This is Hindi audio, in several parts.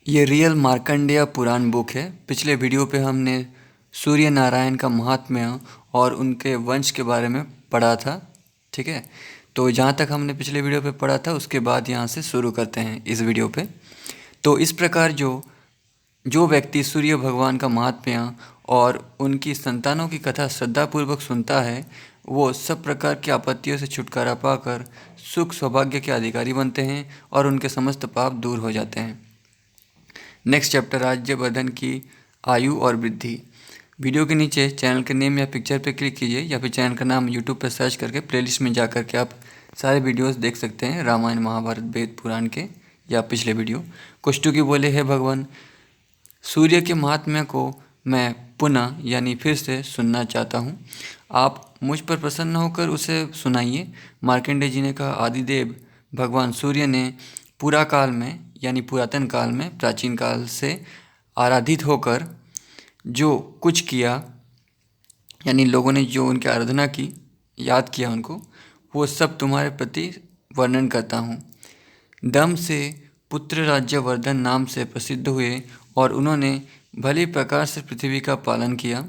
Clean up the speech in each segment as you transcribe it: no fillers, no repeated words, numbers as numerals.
ये रियल मार्कंडेय पुराण बुक है। पिछले वीडियो पे हमने सूर्य नारायण का महात्म्य और उनके वंश के बारे में पढ़ा था। ठीक है, तो जहाँ तक हमने पिछले वीडियो पे पढ़ा था उसके बाद यहाँ से शुरू करते हैं इस वीडियो पे। तो इस प्रकार जो जो व्यक्ति सूर्य भगवान का महात्म्य और उनकी संतानों की कथा श्रद्धापूर्वक सुनता है, वो सब प्रकार की आपत्तियों से छुटकारा पाकर सुख सौभाग्य के अधिकारी बनते हैं और उनके समस्त पाप दूर हो जाते हैं। नेक्स्ट चैप्टर, राज्यवर्धन की आयु और वृद्धि। वीडियो के नीचे चैनल के नेम या पिक्चर पर क्लिक कीजिए या फिर चैनल का नाम यूट्यूब पर सर्च करके प्लेलिस्ट में जा कर के आप सारे वीडियोस देख सकते हैं, रामायण महाभारत वेद पुराण के या पिछले वीडियो। कुष्टुकी बोले, हे भगवान, सूर्य के महात्म्य को मैं पुनः यानी फिर से सुनना चाहता हूँ। आप मुझ पर प्रसन्न होकर उसे सुनाइए। मार्कंडेय जी ने कहा, आदिदेव भगवान सूर्य ने पूरा काल में यानी पुरातन काल में, प्राचीन काल से आराधित होकर जो कुछ किया, यानी लोगों ने जो उनकी आराधना की, याद किया उनको, वो सब तुम्हारे प्रति वर्णन करता हूँ। दम से पुत्र राज्यवर्धन नाम से प्रसिद्ध हुए और उन्होंने भली प्रकार से पृथ्वी का पालन किया।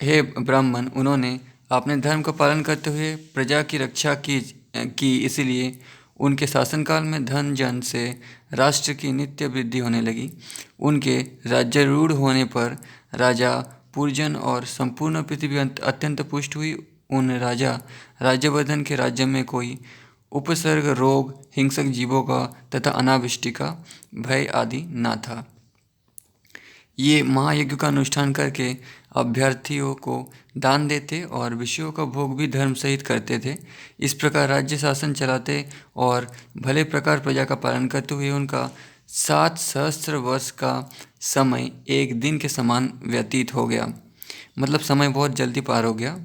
हे ब्राह्मण, उन्होंने अपने धर्म का पालन करते हुए प्रजा की रक्षा की, इसीलिए उनके शासनकाल में धन जन से राष्ट्र की नित्य वृद्धि होने लगी। उनके राज्यारूढ़ होने पर राजा पुरजन और संपूर्ण पृथ्वी अत्यंत पुष्ट हुई। उन राजा राज्यवर्धन के राज्य में कोई उपसर्ग, रोग, हिंसक जीवों का तथा अनावृष्टि का भय आदि न था। ये महायज्ञ का अनुष्ठान करके अभ्यर्थियों को दान देते और विषयों का भोग भी धर्म सहित करते थे। इस प्रकार राज्य शासन चलाते और भले प्रकार प्रजा का पालन करते हुए उनका 7 सहस्त्र वर्ष का समय एक दिन के समान व्यतीत हो गया। मतलब समय बहुत जल्दी पार हो गया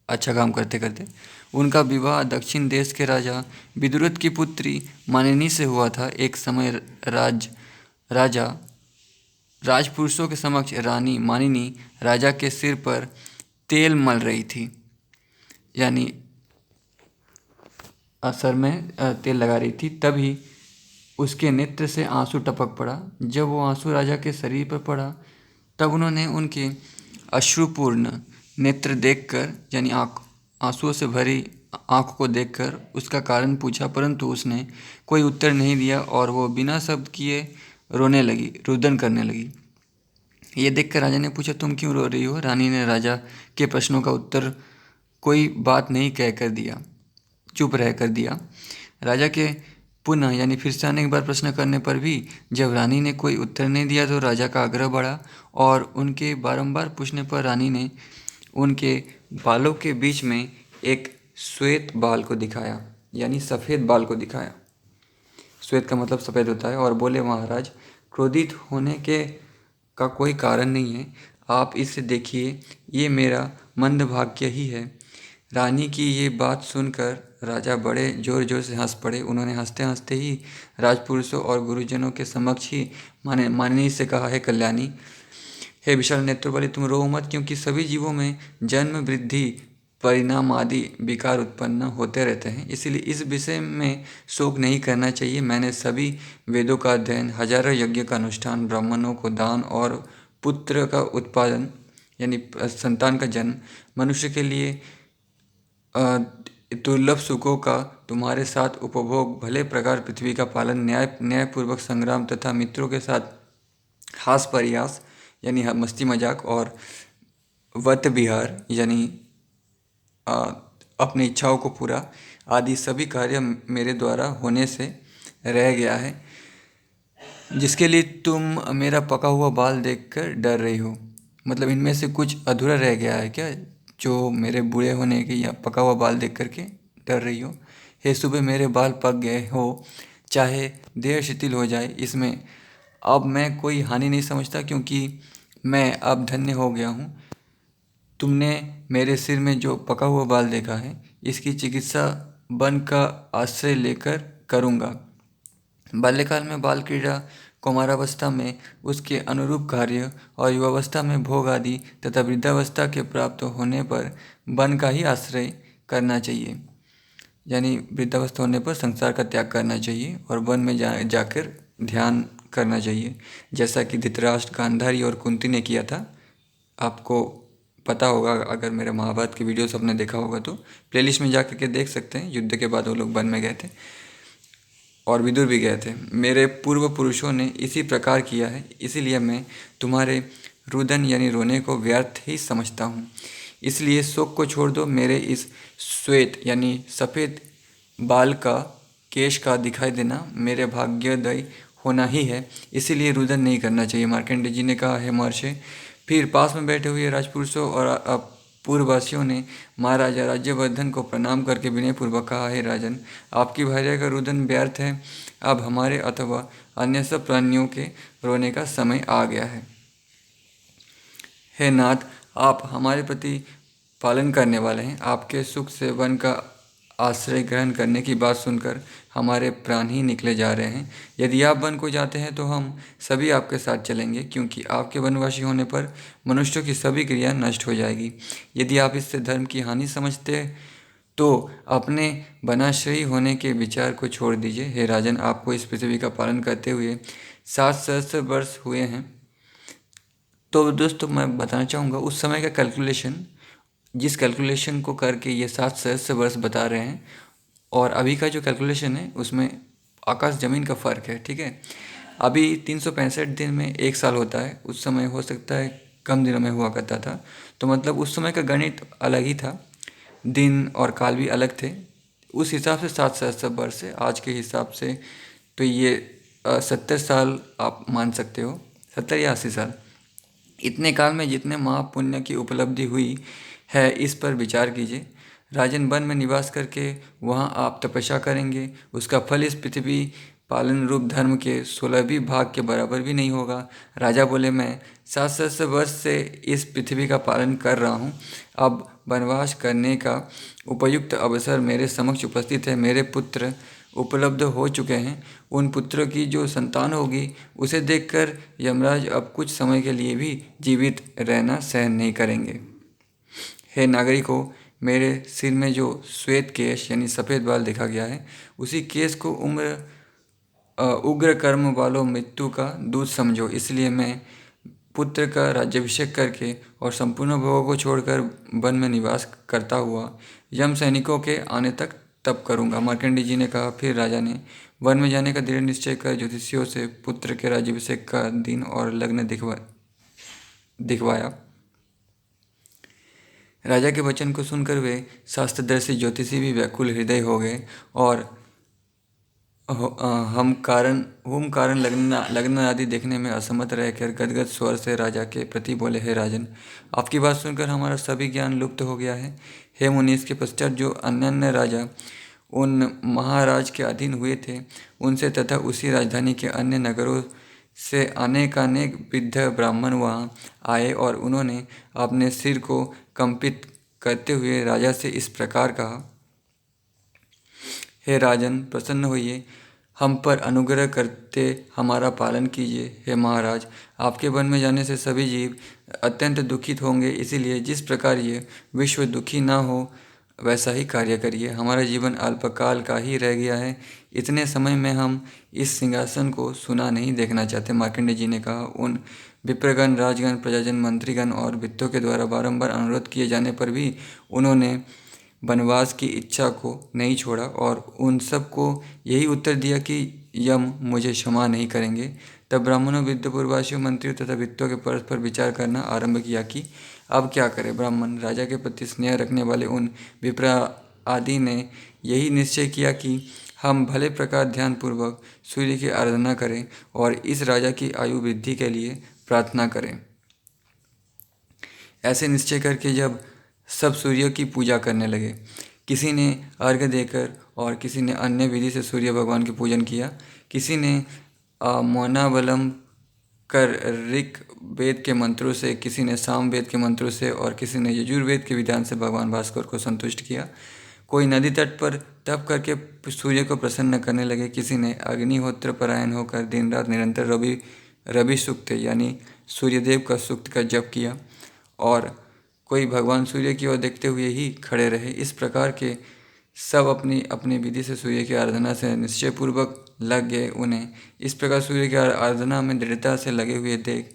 अच्छा काम करते करते। उनका विवाह दक्षिण देश के राजा विदुरथ की पुत्री मानिनी से हुआ था। एक समय राजा राजपुरुषों के समक्ष रानी मानिनी राजा के सिर पर तेल मल रही थी, यानी सर में तेल लगा रही थी। तभी उसके नेत्र से आंसू टपक पड़ा। जब वो आंसू राजा के शरीर पर पड़ा तब उन्होंने उनके अश्रुपूर्ण नेत्र देखकर, यानी आंसुओं से भरी आँख को देखकर उसका कारण पूछा, परंतु उसने कोई उत्तर नहीं दिया और वो बिना शब्द किए रोने लगी, रुदन करने लगी। ये देखकर राजा ने पूछा, तुम क्यों रो रही हो? रानी ने राजा के प्रश्नों का उत्तर कोई बात नहीं कहकर दिया, चुप रह कर दिया। राजा के पुनः यानी फिर से अनेक बार प्रश्न करने पर भी जब रानी ने कोई उत्तर नहीं दिया तो राजा का आग्रह बढ़ा और उनके बारंबार पूछने पर रानी ने उनके बालों के बीच में एक श्वेत बाल को दिखाया, यानी सफ़ेद बाल को दिखाया। श्वेत का मतलब सफ़ेद होता है। और बोले, महाराज, क्रोधित होने का कोई कारण नहीं है। आप इसे देखिए, ये मेरा मंदभाग्य ही है। रानी की ये बात सुनकर राजा बड़े जोर जोर से हंस पड़े। उन्होंने हंसते हंसते ही राजपुरुषों और गुरुजनों के समक्ष ही मानिनी से कहा, है कल्याणी, हे विशाल नेत्र वाली, तुम रो मत, क्योंकि सभी जीवों में जन्म, वृद्धि, परिणाम आदि विकार उत्पन्न होते रहते हैं, इसलिए इस विषय में शोक नहीं करना चाहिए। मैंने सभी वेदों का अध्ययन, हजारों यज्ञ का अनुष्ठान, ब्राह्मणों को दान और पुत्र का उत्पादन यानी संतान का जन्म, मनुष्य के लिए दुर्लभ सुखों का तुम्हारे साथ उपभोग, भले प्रकार पृथ्वी का पालन, न्यायपूर्वक संग्राम तथा मित्रों के साथ हास परिहास यानी मस्ती मजाक और वत विहार यानी अपनी इच्छाओं को पूरा आदि सभी कार्य मेरे द्वारा होने से रह गया है, जिसके लिए तुम मेरा पका हुआ बाल देखकर डर रही हो। मतलब इनमें से कुछ अधूरा रह गया है क्या, जो मेरे बूढ़े होने की या पका हुआ बाल देख करके डर रही हो? हे सुबह, मेरे बाल पक गए हो, चाहे देह शिथिल हो जाए, इसमें अब मैं कोई हानि नहीं समझता, क्योंकि मैं अब धन्य हो गया हूँ। तुमने मेरे सिर में जो पका हुआ बाल देखा है, इसकी चिकित्सा वन का आश्रय लेकर करूँगा। बाल्यकाल में बाल क्रीड़ा, कौमारावस्था में उसके अनुरूप कार्य और युवावस्था में भोग आदि तथा वृद्धावस्था के प्राप्त होने पर वन का ही आश्रय करना चाहिए। यानी वृद्धावस्था होने पर संसार का त्याग करना चाहिए और वन में जाकर ध्यान करना चाहिए, जैसा कि धृतराष्ट्र, गांधारी और कुंती ने किया था। आपको पता होगा, अगर मेरे महाभारत की वीडियोस आपने देखा होगा तो प्लेलिस्ट में जा कर के देख सकते हैं। युद्ध के बाद वो लोग वन में गए थे और विदुर भी गए थे। मेरे पूर्व पुरुषों ने इसी प्रकार किया है, इसीलिए मैं तुम्हारे रुदन यानी रोने को व्यर्थ ही समझता हूँ। इसलिए शोक को छोड़ दो, मेरे इस श्वेत यानी सफ़ेद बाल का, केश का दिखाई देना मेरे भाग्योदय होना ही है, इसीलिए रुदन नहीं करना चाहिए। मार्कंडेय जी ने कहा, हे महर्षि। फिर पास में बैठे हुए राजपुरुषों और पूर्ववासियों ने महाराजा राज्यवर्धन को प्रणाम करके विनयपूर्वक कहा, हे राजन, आपकी भार्या का रुदन व्यर्थ है। अब हमारे अथवा अन्य सब प्राणियों के रोने का समय आ गया है। हे नाथ, आप हमारे प्रति पालन करने वाले हैं। आपके सुख से वन का आश्रय ग्रहण करने की बात सुनकर हमारे प्राण ही निकले जा रहे हैं। यदि आप वन को जाते हैं तो हम सभी आपके साथ चलेंगे, क्योंकि आपके वनवासी होने पर मनुष्यों की सभी क्रिया नष्ट हो जाएगी। यदि आप इससे धर्म की हानि समझते तो अपने वनाश्रयी होने के विचार को छोड़ दीजिए। हे राजन, आपको इस पृथ्वी का पालन करते हुए 7 सहस्त्र वर्ष हुए हैं। तो दोस्तों, मैं बताना चाहूँगा उस समय का कैलकुलेशन, जिस कैलकुलेशन को करके ये 7 सहस्त्र वर्ष बता रहे हैं, और अभी का जो कैलकुलेशन है उसमें आकाश ज़मीन का फ़र्क है। ठीक है, अभी 365 दिन में 1 साल होता है, उस समय हो सकता है कम दिनों में हुआ करता था। तो मतलब उस समय का गणित अलग ही था, दिन और काल भी अलग थे। उस हिसाब से 7 सहस्त्र वर्ष है, आज के हिसाब से तो ये 70 साल आप मान सकते हो, 70 या 80 साल। इतने काल में जितने महापुण्य की उपलब्धि हुई है, इस पर विचार कीजिए। राजन, वन में निवास करके वहाँ आप तपस्या करेंगे, उसका फल इस पृथ्वी पालन रूप धर्म के 16वीं भाग के बराबर भी नहीं होगा। राजा बोले, मैं 7 सहस्त्र वर्ष से इस पृथ्वी का पालन कर रहा हूँ। अब वनवास करने का उपयुक्त अवसर मेरे समक्ष उपस्थित है। मेरे पुत्र उपलब्ध हो चुके हैं। उन पुत्रों की जो संतान होगी उसे देखकर यमराज अब कुछ समय के लिए भी जीवित रहना सहन नहीं करेंगे। हे नागरिकों, मेरे सिर में जो श्वेत केश यानी सफ़ेद बाल देखा गया है, उसी केश को उग्र कर्म वालों मृत्यु का दूत समझो। इसलिए मैं पुत्र का राज्याभिषेक करके और संपूर्ण भोगों को छोड़कर वन में निवास करता हुआ यम सैनिकों के आने तक तप करूँगा। मार्कंडेय जी ने कहा, फिर राजा ने वन में जाने का दृढ़ निश्चय कर ज्योतिषियों से पुत्र के राज्याभिषेक का दिन और लग्न दिखवाया। राजा के वचन को सुनकर वे शास्त्रदर्शी ज्योतिषी भी व्याकुल हृदय हो गए और हम कारण लग्न आदि देखने में असमर्थ रहकर गदगद स्वर से राजा के प्रति बोले, हे राजन, आपकी बात सुनकर हमारा सभी ज्ञान लुप्त हो गया है। हे मुनि, इसके पश्चात जो अन्य राजा उन महाराज के अधीन हुए थे, उनसे तथा उसी राजधानी के अन्य नगरों से अनेकानेक वृद्ध ब्राह्मण वहाँ आए और उन्होंने अपने सिर को कंपित करते हुए राजा से इस प्रकार कहा, हे राजन, प्रसन्न होइए, हम पर अनुग्रह करते हमारा पालन कीजिए। हे महाराज, आपके वन में जाने से सभी जीव अत्यंत दुखित होंगे, इसीलिए जिस प्रकार ये विश्व दुखी ना हो वैसा ही कार्य करिए। हमारा जीवन अल्पकाल का ही रह गया है, इतने समय में हम इस सिंहासन को सुना नहीं देखना चाहते। मार्कंडेय जी ने कहा, उन विप्रगण, राजगण, प्रजाजन, मंत्रीगण और वित्तों के द्वारा बारंबार अनुरोध किए जाने पर भी उन्होंने वनवास की इच्छा को नहीं छोड़ा और उन सब को यही उत्तर दिया कि यम मुझे क्षमा नहीं करेंगे। तब ब्राह्मणों, विद्ध, पूर्ववासियों, मंत्रियों तथा वित्तों के परस्पर विचार करना आरंभ किया कि अब क्या करें। ब्राह्मण, राजा के प्रति स्नेह रखने वाले उन विप्र आदि ने यही निश्चय किया कि हम भले प्रकार ध्यानपूर्वक सूर्य की आराधना करें और इस राजा की आयु वृद्धि के लिए प्रार्थना करें। ऐसे निश्चय करके जब सब सूर्य की पूजा करने लगे, किसी ने अर्घ्य देकर और किसी ने अन्य विधि से सूर्य भगवान की पूजन किया, किसी ने मौनावलम कर ऋग वेद के मंत्रों से, किसी ने साम वेद के मंत्रों से और किसी ने यजुर्वेद के विधान से भगवान भास्कर को संतुष्ट किया। कोई नदी तट पर तप करके सूर्य को प्रसन्न करने लगे, किसी ने अग्निहोत्र परायण होकर दिन रात निरंतर रवि सूक्त यानी सूर्यदेव का सूक्त का जप किया और कोई भगवान सूर्य की ओर देखते हुए ही खड़े रहे। इस प्रकार के सब अपनी अपनी विधि से सूर्य की आराधना से निश्चयपूर्वक लग गए। उन्हें इस प्रकार सूर्य की आराधना में दृढ़ता से लगे हुए देख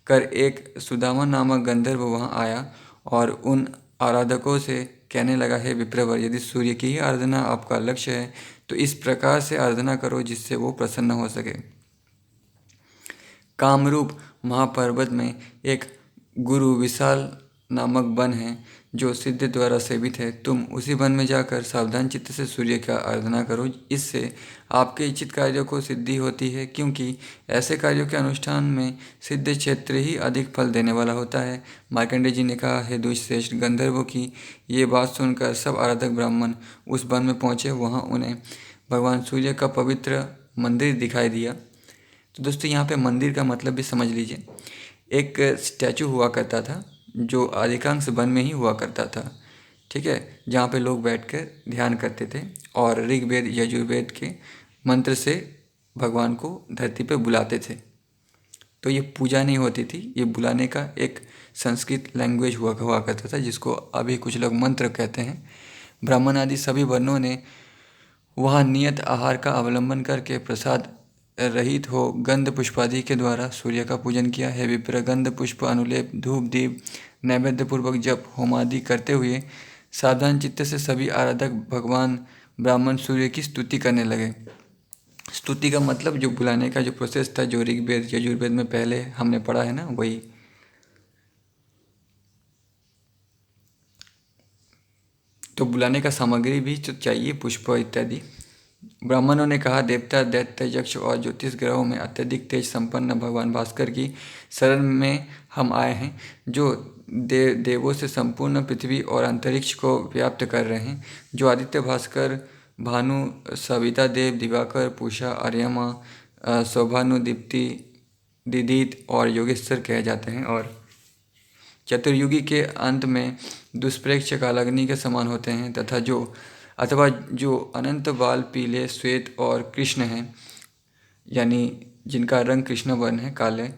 कर एक सुदामा नामक गंधर्व वहाँ आया और उन आराधकों से कहने लगा, हे विप्रवर, यदि सूर्य की ही आराधना आपका लक्ष्य है तो इस प्रकार से आराधना करो जिससे वो प्रसन्न हो सके। कामरूप महापर्वत में एक गुरु विशाल नामक वन है जो सिद्ध द्वारा सेवित है। तुम उसी वन में जाकर सावधान चित्त से सूर्य का आराधना करो। इससे आपके इच्छित कार्यों को सिद्धि होती है, क्योंकि ऐसे कार्यों के अनुष्ठान में सिद्ध क्षेत्र ही अधिक फल देने वाला होता है। मार्कंडेय जी ने कहा, हे दुष्श्रेष्ठ गंधर्वों की ये बात सुनकर सब आराधक ब्राह्मण उस वन में पहुँचे। वहाँ उन्हें भगवान सूर्य का पवित्र मंदिर दिखाई दिया। तो दोस्तों यहाँ पे मंदिर का मतलब भी समझ लीजिए। एक स्टैचू हुआ करता था जो अधिकांश वन में ही हुआ करता था, ठीक है, जहाँ पे लोग बैठकर ध्यान करते थे और ऋग्वेद यजुर्वेद के मंत्र से भगवान को धरती पे बुलाते थे। तो ये पूजा नहीं होती थी, ये बुलाने का एक संस्कृत लैंग्वेज हुआ करता था जिसको अभी कुछ लोग मंत्र कहते हैं। ब्राह्मण आदि सभी वर्णों ने वहाँ नियत आहार का अवलंबन करके प्रसाद रहित हो गंध पुष्पादि के द्वारा सूर्य का पूजन किया है। विप्र गंध पुष्प अनुलेप धूप दीप नैवेद्य पूर्वक जप होमादि करते हुए सावधान चित्त से सभी आराधक भगवान ब्राह्मण सूर्य की स्तुति करने लगे। स्तुति का मतलब जो बुलाने का जो प्रोसेस था, जो ऋग्वेद यजुर्वेद में पहले हमने पढ़ा है ना, वही। तो बुलाने का सामग्री भी तो चाहिए, पुष्प इत्यादि। ब्राह्मणों ने कहा, देवता दैत्य यक्ष और ज्योतिष ग्रहों में अत्यधिक तेज संपन्न भगवान भास्कर की शरण में हम आए हैं, जो देवों से संपूर्ण पृथ्वी और अंतरिक्ष को व्याप्त कर रहे हैं। जो आदित्य भास्कर भानु सविता देव दिवाकर पूषा आर्यमा शोभानु दीप्ति दिदीत और योगेश्वर कहे जाते हैं और चतुर्युगी के अंत में दुष्प्रेक्ष कालाग्नि के समान होते हैं तथा जो अनंत बाल पीले श्वेत और कृष्ण हैं, यानी जिनका रंग कृष्ण वर्ण है, काले,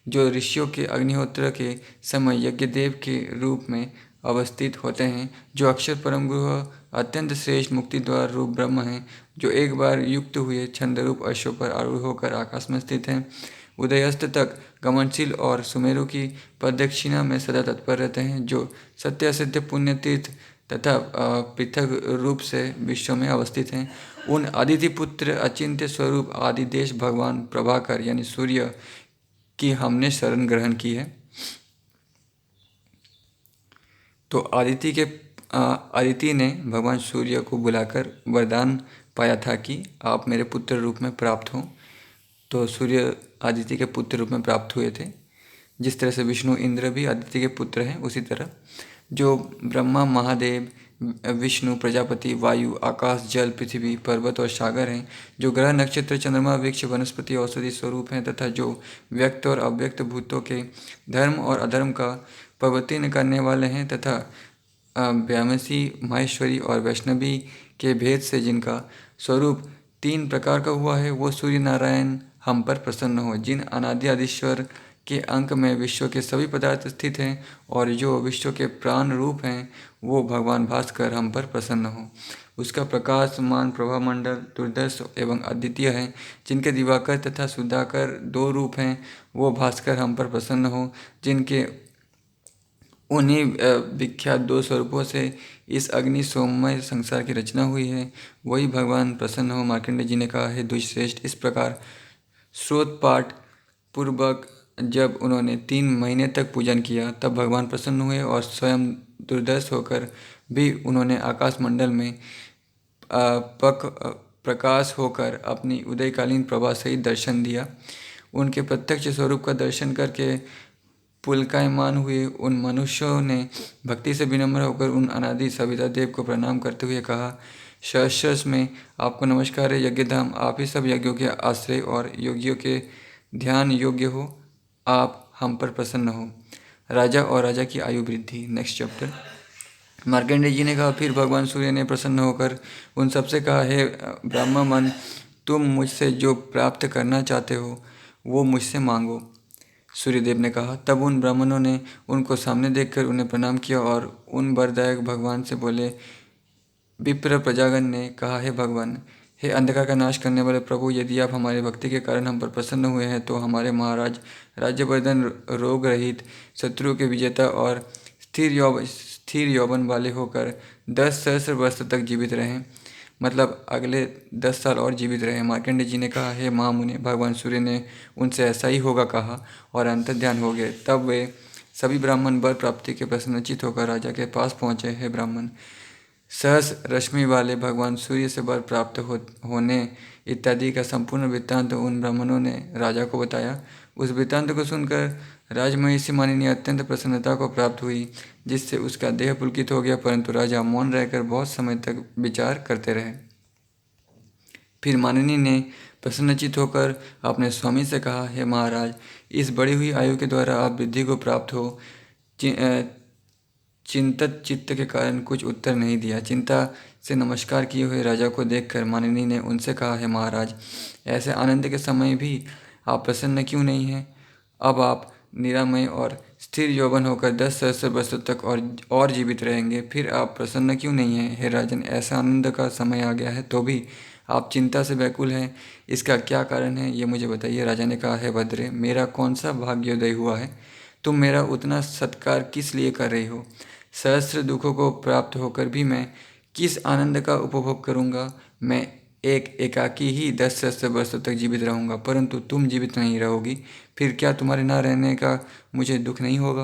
जो ऋषियों के अग्निहोत्र के समय यज्ञदेव के रूप में अवस्थित होते हैं, जो अक्षर परम गुरु अत्यंत श्रेष्ठ मुक्ति द्वार रूप ब्रह्म हैं, जो एक बार युक्त हुए छंदरूप अश्व पर आरूढ़ होकर आकाश में स्थित हैं, उदयस्त तक गमनशील और सुमेरु की प्रदक्षिणा में सदा तत्पर रहते हैं, जो सत्य सिद्ध पुण्य तीर्थ तथा पृथक रूप से विश्व में अवस्थित हैं, उन अदिति पुत्र अचिंत्य स्वरूप आदिदेश भगवान प्रभाकर यानी सूर्य की हमने शरण ग्रहण की है। तो अदिति ने भगवान सूर्य को बुलाकर वरदान पाया था कि आप मेरे पुत्र रूप में प्राप्त हों। तो सूर्य आदित्य के पुत्र रूप में प्राप्त हुए थे। जिस तरह से विष्णु इंद्र भी आदित्य के पुत्र हैं, उसी तरह जो ब्रह्मा महादेव विष्णु प्रजापति वायु आकाश जल पृथ्वी पर्वत और सागर हैं, जो ग्रह नक्षत्र चंद्रमा वृक्ष वनस्पति औषधि स्वरूप हैं तथा जो व्यक्त और अव्यक्त भूतों के धर्म और अधर्म का परिवर्तन करने वाले हैं तथा व्यामसी माहेश्वरी और वैष्णवी के भेद से जिनका स्वरूप 3 प्रकार का हुआ है, वो सूर्य नारायण हम पर प्रसन्न हो। जिन अनादि आदिश्वर के अंक में विश्व के सभी पदार्थ स्थित हैं और जो विश्व के प्राण रूप हैं, वो भगवान भास्कर हम पर प्रसन्न हो। उसका प्रकाशमान प्रभामंडल दुर्दर्श एवं अद्वितीय है। जिनके दिवाकर तथा सुधाकर 2 रूप हैं, वो भास्कर हम पर प्रसन्न हो। जिनके उन्हीं विख्यात 2 स्वरूपों से इस अग्नि सोममय संसार की रचना हुई है, वही भगवान प्रसन्न हो। मार्कंडेय जी ने कहा, है दुष्श्रेष्ठ, इस प्रकार श्रोत पाठ पूर्वक जब उन्होंने 3 महीने तक पूजन किया, तब भगवान प्रसन्न हुए और स्वयं दुर्दर्श होकर भी उन्होंने आकाश मंडल में प्रकाश होकर अपनी उदयकालीन प्रभा सहित दर्शन दिया। उनके प्रत्यक्ष स्वरूप का दर्शन करके पुलकायमान हुए उन मनुष्यों ने भक्ति से विनम्र होकर उन अनादि सविता देव को प्रणाम करते हुए कहा, सहस्रश में आपको नमस्कार है यज्ञधाम, आप ही सब यज्ञों के आश्रय और योगियों के ध्यान योग्य हो, आप हम पर प्रसन्न हो। राजा और राजा की आयु वृद्धि। Next chapter. मार्कंडेय जी ने कहा, फिर भगवान सूर्य ने प्रसन्न होकर उन सबसे कहा, हे ब्राह्मण, तुम मुझसे जो प्राप्त करना चाहते हो वो मुझसे मांगो। सूर्यदेव ने कहा। तब उन ब्राह्मणों ने उनको सामने देखकर उन्हें प्रणाम किया और उन वरदायक भगवान से बोले। विप्र प्रजागण ने कहा, हे भगवान, हे अंधकार का नाश करने वाले प्रभु, यदि आप हमारी भक्ति के कारण हम पर प्रसन्न हुए हैं तो हमारे महाराज राज्यवर्धन रोग रहित, शत्रुओं के विजेता और स्थिर यौवन वाले होकर 10 सहस्त्र वर्ष तक जीवित रहें, मतलब अगले 10 साल और जीवित रहे। मार्कंडेय जी ने कहा, हे महामुनि, भगवान सूर्य ने उनसे ऐसा ही होगा कहा और अंतर्ध्यान हो गए। तब वे सभी ब्राह्मण वर प्राप्ति के प्रसन्नचित होकर राजा के पास पहुँचे। हे ब्राह्मण, सहस रश्मि वाले भगवान सूर्य से वर प्राप्त होने इत्यादि का संपूर्ण वृत्तांत उन ब्राह्मणों ने राजा को बताया। उस वृत्तांत को सुनकर राजमहिषी मानिनी अत्यंत प्रसन्नता को प्राप्त हुई, जिससे उसका देह पुलकित हो गया, परंतु राजा मौन रहकर बहुत समय तक विचार करते रहे। फिर मानिनी ने प्रसन्नचित होकर अपने स्वामी से कहा, हे महाराज, इस बढ़ी हुई आयु के द्वारा आप वृद्धि को प्राप्त हो चिंतित चित्त के कारण कुछ उत्तर नहीं दिया। चिंता से नमस्कार किए हुए राजा को देखकर मानिनी ने उनसे कहा, हे महाराज, ऐसे आनंद के समय भी आप प्रसन्न क्यों नहीं हैं? अब आप निरामय और स्थिर यौवन होकर 10 सहस्त्र वर्षों तक और जीवित रहेंगे, फिर आप प्रसन्न क्यों नहीं हैं? हे राजन, ऐसा आनंद का समय आ गया है तो भी आप चिंता से व्याकुल हैं, इसका क्या कारण है, ये मुझे बताइए। राजा ने कहा, हे भद्रे, मेरा कौन सा भाग्योदय हुआ है? तुम मेरा उतना सत्कार किस लिए कर रही हो? सहस्त्र दुखों को प्राप्त होकर भी मैं किस आनंद का उपभोग करूंगा? मैं एक एकाकी ही 10 सहस्त्र वर्षों तक जीवित रहूंगा, परंतु तुम जीवित नहीं रहोगी, फिर क्या तुम्हारे ना रहने का मुझे दुख नहीं होगा?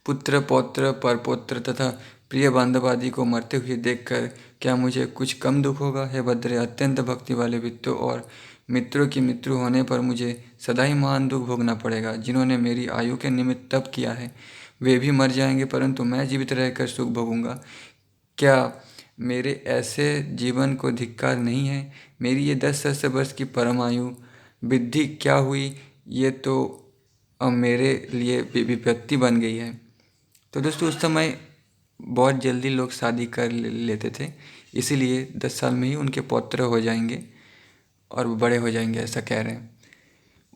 पुत्र, पौत्र, परपौत्र तथा प्रिय बांधव आदि को मरते हुए देखकर क्या मुझे कुछ कम दुख होगा? हे भद्रे, अत्यंत भक्ति वाले वित्तों और मित्रों की मृत्यु होने पर मुझे सदा ही महान दुख भोगना पड़ेगा। जिन्होंने मेरी आयु के निमित्त तप किया है वे भी मर जाएंगे, परंतु मैं जीवित रहकर सुख भोगूंगा। क्या मेरे ऐसे जीवन को धिक्कार नहीं है? मेरी ये 10 सहस्त्र वर्ष की परम आयु वृद्धि क्या हुई, ये तो अब मेरे लिए विपत्ति बन गई है। तो दोस्तों, उस समय बहुत जल्दी लोग शादी कर लेते थे, इसीलिए 10 साल में ही उनके पौत्र हो जाएंगे और वो बड़े हो जाएंगे, ऐसा कह रहे हैं।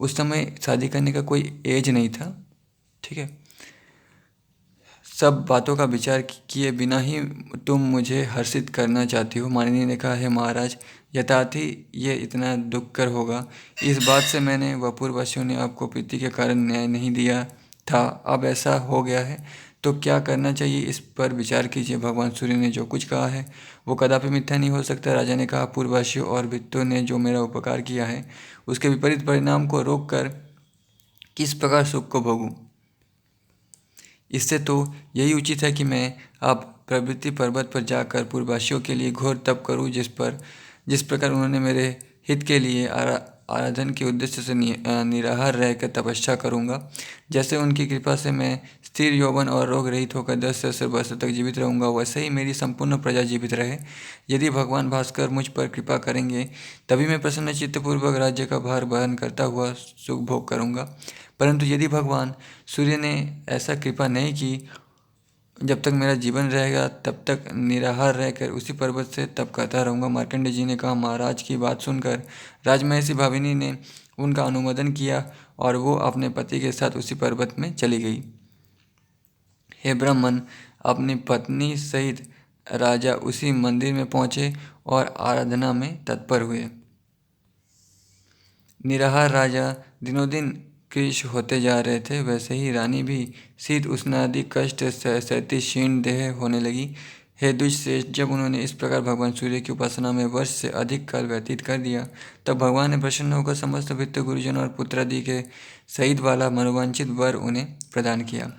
उस समय शादी करने का कोई एज नहीं था, ठीक है। सब बातों का विचार किए बिना ही तुम मुझे हर्षित करना चाहती हो। मानिनी ने कहा, है महाराज, यथार्थ ही ये इतना दुखकर होगा। इस बात से मैंने वपुरवासियों ने आपको प्रीति के कारण न्याय नहीं दिया था, अब ऐसा हो गया है तो क्या करना चाहिए, इस पर विचार कीजिए। भगवान सूर्य ने जो कुछ कहा है वो कदापि मिथ्या नहीं हो सकता। राजा ने कहा, पूर्ववासियों और वित्तों ने जो मेरा उपकार किया है उसके विपरीत परिणाम को रोक कर किस प्रकार सुख को भोगूं? इससे तो यही उचित है कि मैं अब प्रवृत्ति पर्वत पर जाकर पूर्ववासियों के लिए घोर तप करूं, जिस प्रकार उन्होंने मेरे हित के लिए आराधन के उद्देश्य से निराहार रहकर तपस्या करूंगा। जैसे उनकी कृपा से मैं स्थिर यौवन और रोग रहित होकर 10 सहस्त्र वर्ष तक जीवित रहूंगा, वैसे ही मेरी संपूर्ण प्रजा जीवित रहे। यदि भगवान भास्कर मुझ पर कृपा करेंगे तभी मैं प्रसन्न चित्तपूर्वक राज्य का भार वहन करता हुआ सुख भोग करूंगा, परंतु यदि भगवान सूर्य ने ऐसा कृपा नहीं की, जब तक मेरा जीवन रहेगा तब तक निराहार रहकर उसी पर्वत से तप करता रहूँगा। मार्कंडेय जी ने कहा, महाराज की बात सुनकर राजमहिषी भाविनी ने उनका अनुमोदन किया और वो अपने पति के साथ उसी पर्वत में चली गई। हे ब्राह्मण, अपनी पत्नी सहित राजा उसी मंदिर में पहुँचे और आराधना में तत्पर हुए। निराहार राजा दिनों दिन कृश होते जा रहे थे, वैसे ही रानी भी शीत उष्ण आदि कष्ट सहती क्षीण देह होने लगी। हे दुष्श्रेष्ठ, जब उन्होंने इस प्रकार भगवान सूर्य की उपासना में वर्ष से अधिक काल व्यतीत कर दिया, तब भगवान ने प्रसन्न होकर समस्त वित्त, गुरुजन और पुत्रादि के सहित वाला मनोवांछित वर उन्हें प्रदान किया।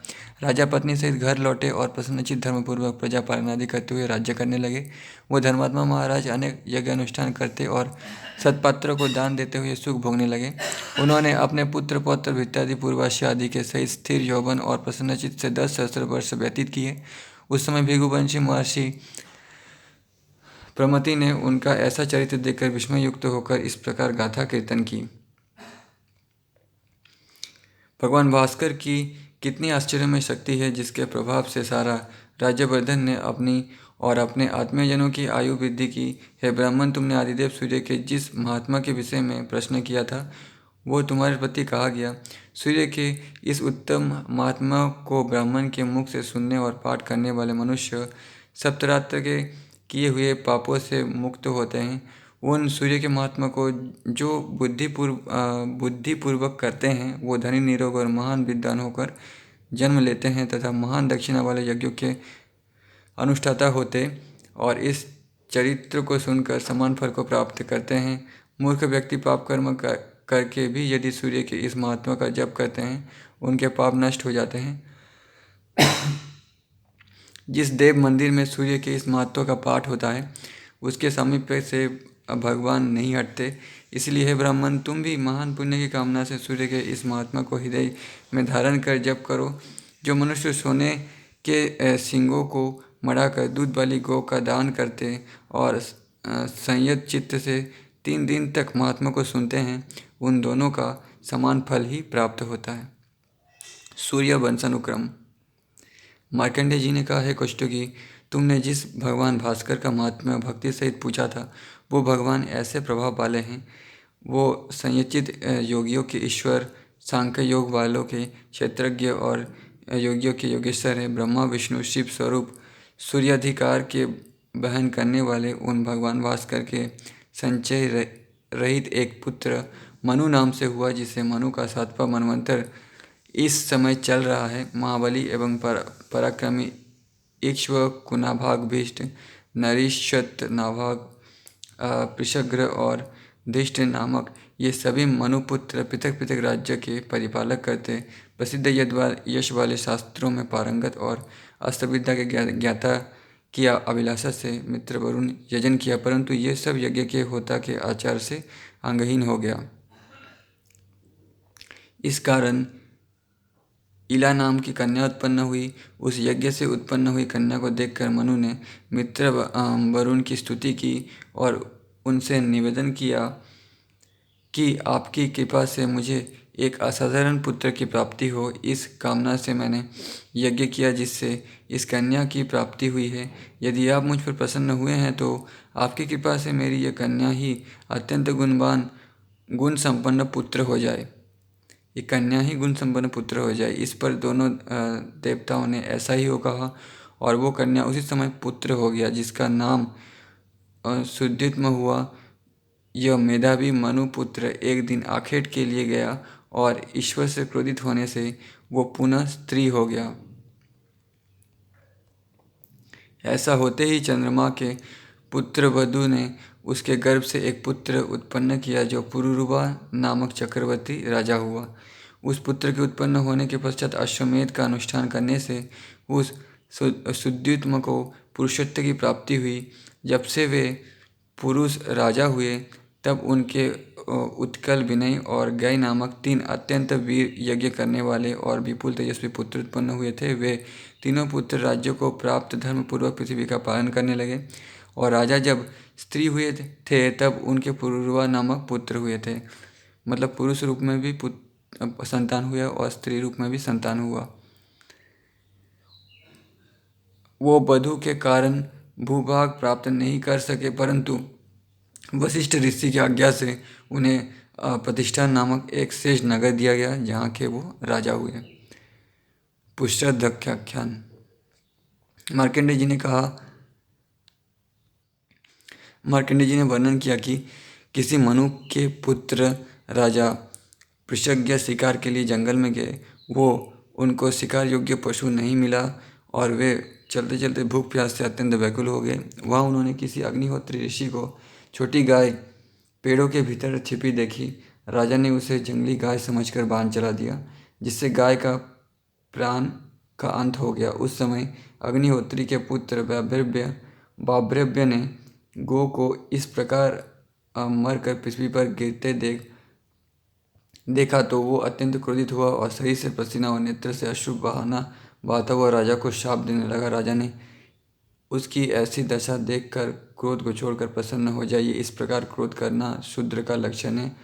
राजा पत्नी सहित घर लौटे और प्रसन्नचित धर्मपूर्वक प्रजा पालन आदि करते हुए राज्य करने लगे। वो धर्मात्मा महाराज अनेक यज्ञ अनुष्ठान करते और सत्पात्रों को दान देते हुए सुख भोगने लगे। उन्होंने अपने पुत्र पौत्र इत्यादि पूर्ववासी आदि के सहित स्थिर यौवन और प्रसन्नचित से 10 सहस्त्र वर्ष व्यतीत किए। उस समय भृगुवंशी महर्षि प्रमति ने उनका ऐसा चरित्र देखकर विस्मय युक्त होकर इस प्रकार गाथा कीर्तन की। भगवान भास्कर की कितनी आश्चर्यमय शक्ति है, जिसके प्रभाव से सारा राज्यवर्धन ने अपनी और अपने आत्मीयजनों की आयु वृद्धि की। हे ब्राह्मण, तुमने आदिदेव सूर्य के जिस महात्मा के विषय में प्रश्न किया था वो तुम्हारे प्रति कहा गया। सूर्य के इस उत्तम महात्मा को ब्राह्मण के मुख से सुनने और पाठ करने वाले मनुष्य सप्तरात्र के किए हुए पापों से मुक्त होते हैं। उन सूर्य के महात्मा को जो बुद्धिपूर्वक करते हैं वो धनी, निरोग और महान विद्वान होकर जन्म लेते हैं तथा महान दक्षिणा वाले यज्ञों के अनुष्ठाता होते और इस चरित्र को सुनकर समान फल को प्राप्त करते हैं। मूर्ख व्यक्ति पाप कर्म करके भी यदि सूर्य के इस महात्मा का जप करते हैं उनके पाप नष्ट हो जाते हैं। जिस देव मंदिर में सूर्य के इस महत्व का पाठ होता है उसके समीप से भगवान नहीं हटते। इसलिए हे ब्राह्मण, तुम भी महान पुण्य की कामना से सूर्य के इस महात्मा को हृदय में धारण कर जप करो। जो मनुष्य सोने के सींगों को मढ़ाकर दूध वाली गौ का दान करते और संयत चित्त से 3 दिन तक महात्मा को सुनते हैं उन दोनों का समान फल ही प्राप्त होता है। सूर्य वंशानुक्रम। मार्कंडेय जी ने कहा, है कुष्टुकी, तुमने जिस भगवान भास्कर का महात्म्य भक्ति सहित पूछा था वो भगवान ऐसे प्रभाव वाले हैं। वो संयचित योगियों के ईश्वर, सांख्य योग वालों के क्षेत्रज्ञ और योगियों के योगेश्वर है। ब्रह्मा विष्णु शिव स्वरूप सूर्याधिकार के बहन करने वाले उन भगवान भास्कर के संचय रहित एक पुत्र मनु नाम से हुआ, जिसे मनु का 7वां मनवंतर इस समय चल रहा है। महाबली एवं पराक्रमी इक्ष्वाकुनाभाग भीष्ट, नरिशत नाभाग, पृषग्र और धिष्ट नामक ये सभी मनुपुत्र पृथक पृथक राज्य के परिपालक करते, प्रसिद्ध यश वाले शास्त्रों में पारंगत और अस्त्रविद्या के ज्ञाता किया अभिलाषा से मित्र वरुण यजन किया, परंतु ये सब यज्ञ के होता के आचार से अंगहीन हो गया। इस कारण इला नाम की कन्या उत्पन्न हुई। उस यज्ञ से उत्पन्न हुई कन्या को देखकर मनु ने मित्र वरुण की स्तुति की और उनसे निवेदन किया कि आपकी कृपा से मुझे एक असाधारण पुत्र की प्राप्ति हो। इस कामना से मैंने यज्ञ किया जिससे इस कन्या की प्राप्ति हुई है। यदि आप मुझ पर प्रसन्न हुए हैं तो आपकी कृपा से मेरी यह कन्या ही अत्यंत गुणवान गुण संपन्न पुत्र हो जाए। ये कन्या ही गुण संपन्न पुत्र हो जाए। इस पर दोनों देवताओं ने ऐसा ही हो कहा और वो कन्या उसी समय पुत्र हो गया जिसका नाम सुद्युत्म हुआ। यह मेधावी मनुपुत्र एक दिन आखेट के लिए गया और ईश्वर से क्रोधित होने से वो पुनः स्त्री हो गया। ऐसा होते ही चंद्रमा के पुत्र वधु ने उसके गर्भ से एक पुत्र उत्पन्न किया जो पुरुरुवा नामक चक्रवर्ती राजा हुआ। उस पुत्र के उत्पन्न होने के पश्चात अश्वमेध का अनुष्ठान करने से उस सुद्युत्म को पुरुषत्व की प्राप्ति हुई। जब से वे पुरुष राजा हुए तब उनके उत्कल, विनय और गय नामक 3 अत्यंत वीर यज्ञ करने वाले और विपुल तेजस्वी पुत्र उत्पन्न हुए थे। वे तीनों पुत्र राज्यों को प्राप्त धर्म पूर्वक पृथ्वी का पालन करने लगे और राजा जब स्त्री हुए थे तब उनके पुरुरवा नामक पुत्र हुए थे। मतलब पुरुष रूप में भी संतान हुआ और स्त्री रूप में भी संतान हुआ। वो वधु के कारण भूभाग प्राप्त नहीं कर सके, परंतु वशिष्ठ ऋषि की आज्ञा से उन्हें प्रतिष्ठा नामक एक शेष नगर दिया गया जहाँ के वो राजा हुए। पुष्टदख्याख्यान। मार्कंडेय जी ने कहा, मार्कंडेय जी ने वर्णन किया कि किसी मनु के पुत्र राजा पृषज्ञ शिकार के लिए जंगल में गए। वो उनको शिकार योग्य पशु नहीं मिला और वे चलते चलते भूख प्यास से अत्यंत व्याकुल हो गए। वहाँ उन्होंने किसी अग्निहोत्री ऋषि को छोटी गाय पेड़ों के भीतर छिपी देखी। राजा ने उसे जंगली गाय समझकर बाण चला दिया जिससे गाय का प्राण का अंत हो गया। उस समय अग्निहोत्री के पुत्र बाभ्रव्य ने गो को इस प्रकार मरकर पृथ्वी पर गिरते देखा तो वो अत्यंत क्रोधित हुआ और शरीर से पसीना और नेत्र से अश्रु बहाता हुआ राजा को शाप देने लगा। राजा ने उसकी ऐसी दशा देखकर क्रोध को छोड़कर प्रसन्न हो जाइए। इस प्रकार क्रोध करना शूद्र का लक्षण है।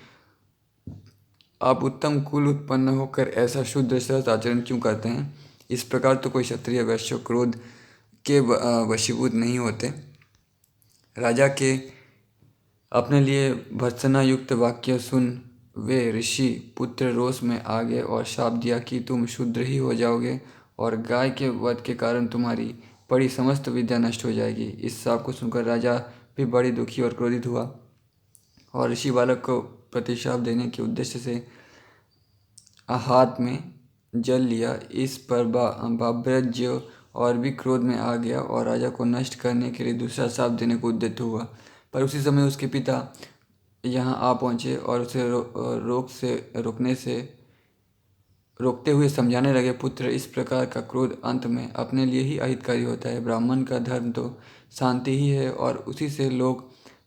आप उत्तम कुल उत्पन्न होकर ऐसा शुद्ध सहज आचरण क्यों करते हैं? इस प्रकार तो कोई क्षत्रिय वैश्य क्रोध के वशीभूत नहीं होते। राजा के अपने लिए भर्त्सना युक्त वाक्य सुन वे ऋषि पुत्र रोष में आ गए और शाप दिया कि तुम शूद्र ही हो जाओगे और गाय के वध के कारण तुम्हारी पड़ी समस्त विद्या नष्ट हो जाएगी। इस शाप को सुनकर राजा भी बड़ी दुखी और क्रोधित हुआ और ऋषि बालक को प्रतिशाप देने के उद्देश्य से हाथ में जल लिया। इस पर बाभ्रज्य और भी क्रोध में आ गया और राजा को नष्ट करने के लिए दूसरा शाप देने को उद्यत हुआ। पर उसी समय उसके पिता यहाँ आ पहुँचे और उसे रोकते हुए समझाने लगे, पुत्र, इस प्रकार का क्रोध अंत में अपने लिए ही अहितकारी होता है। ब्राह्मण का धर्म तो शांति ही है और उसी से लोक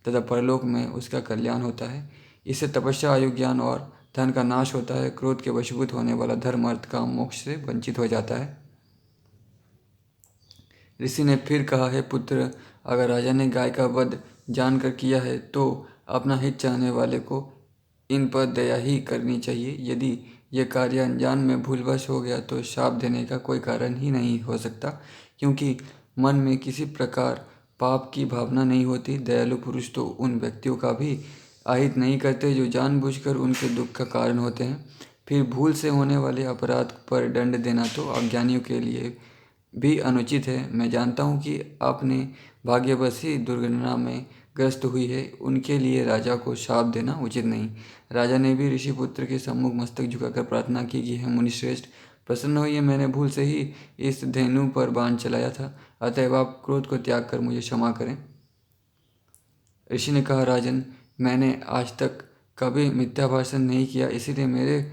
तथा परलोक में उसका कल्याण होता है। इससे तपस्या, आयु, ज्ञान और धन का नाश होता है। क्रोध के वशीभूत होने वाला धर्म, अर्थ, काम, मोक्ष से वंचित हो जाता है। ऋषि ने फिर कहा, है पुत्र, अगर राजा ने गाय का वध जानकर किया है तो अपना हित चाहने वाले को इन पर दया ही करनी चाहिए। यदि यह कार्य अनजान में भूलवश हो गया तो शाप देने का कोई कारण ही नहीं हो सकता, क्योंकि मन में किसी प्रकार पाप की भावना नहीं होती। दयालु पुरुष तो उन व्यक्तियों का भी अहित नहीं करते जो जानबूझकर उनके दुख का कारण होते हैं। फिर भूल से होने वाले अपराध पर दंड देना तो अज्ञानियों के लिए भी अनुचित है। मैं जानता हूँ कि आपने भाग्यवश ही दुर्घटना में ग्रस्त हुई है, उनके लिए राजा को शाप देना उचित नहीं। राजा ने भी ऋषिपुत्र के सम्मुख मस्तक झुकाकर प्रार्थना की कि हे मुनिश्रेष्ठ, प्रसन्न होइए, मैंने भूल से ही इस धेनु पर बाण चलाया था, अतएव आप क्रोध को त्याग कर मुझे क्षमा करें। ऋषि ने कहा, राजन, मैंने आज तक कभी मिथ्या भाषण नहीं किया, इसीलिए मेरे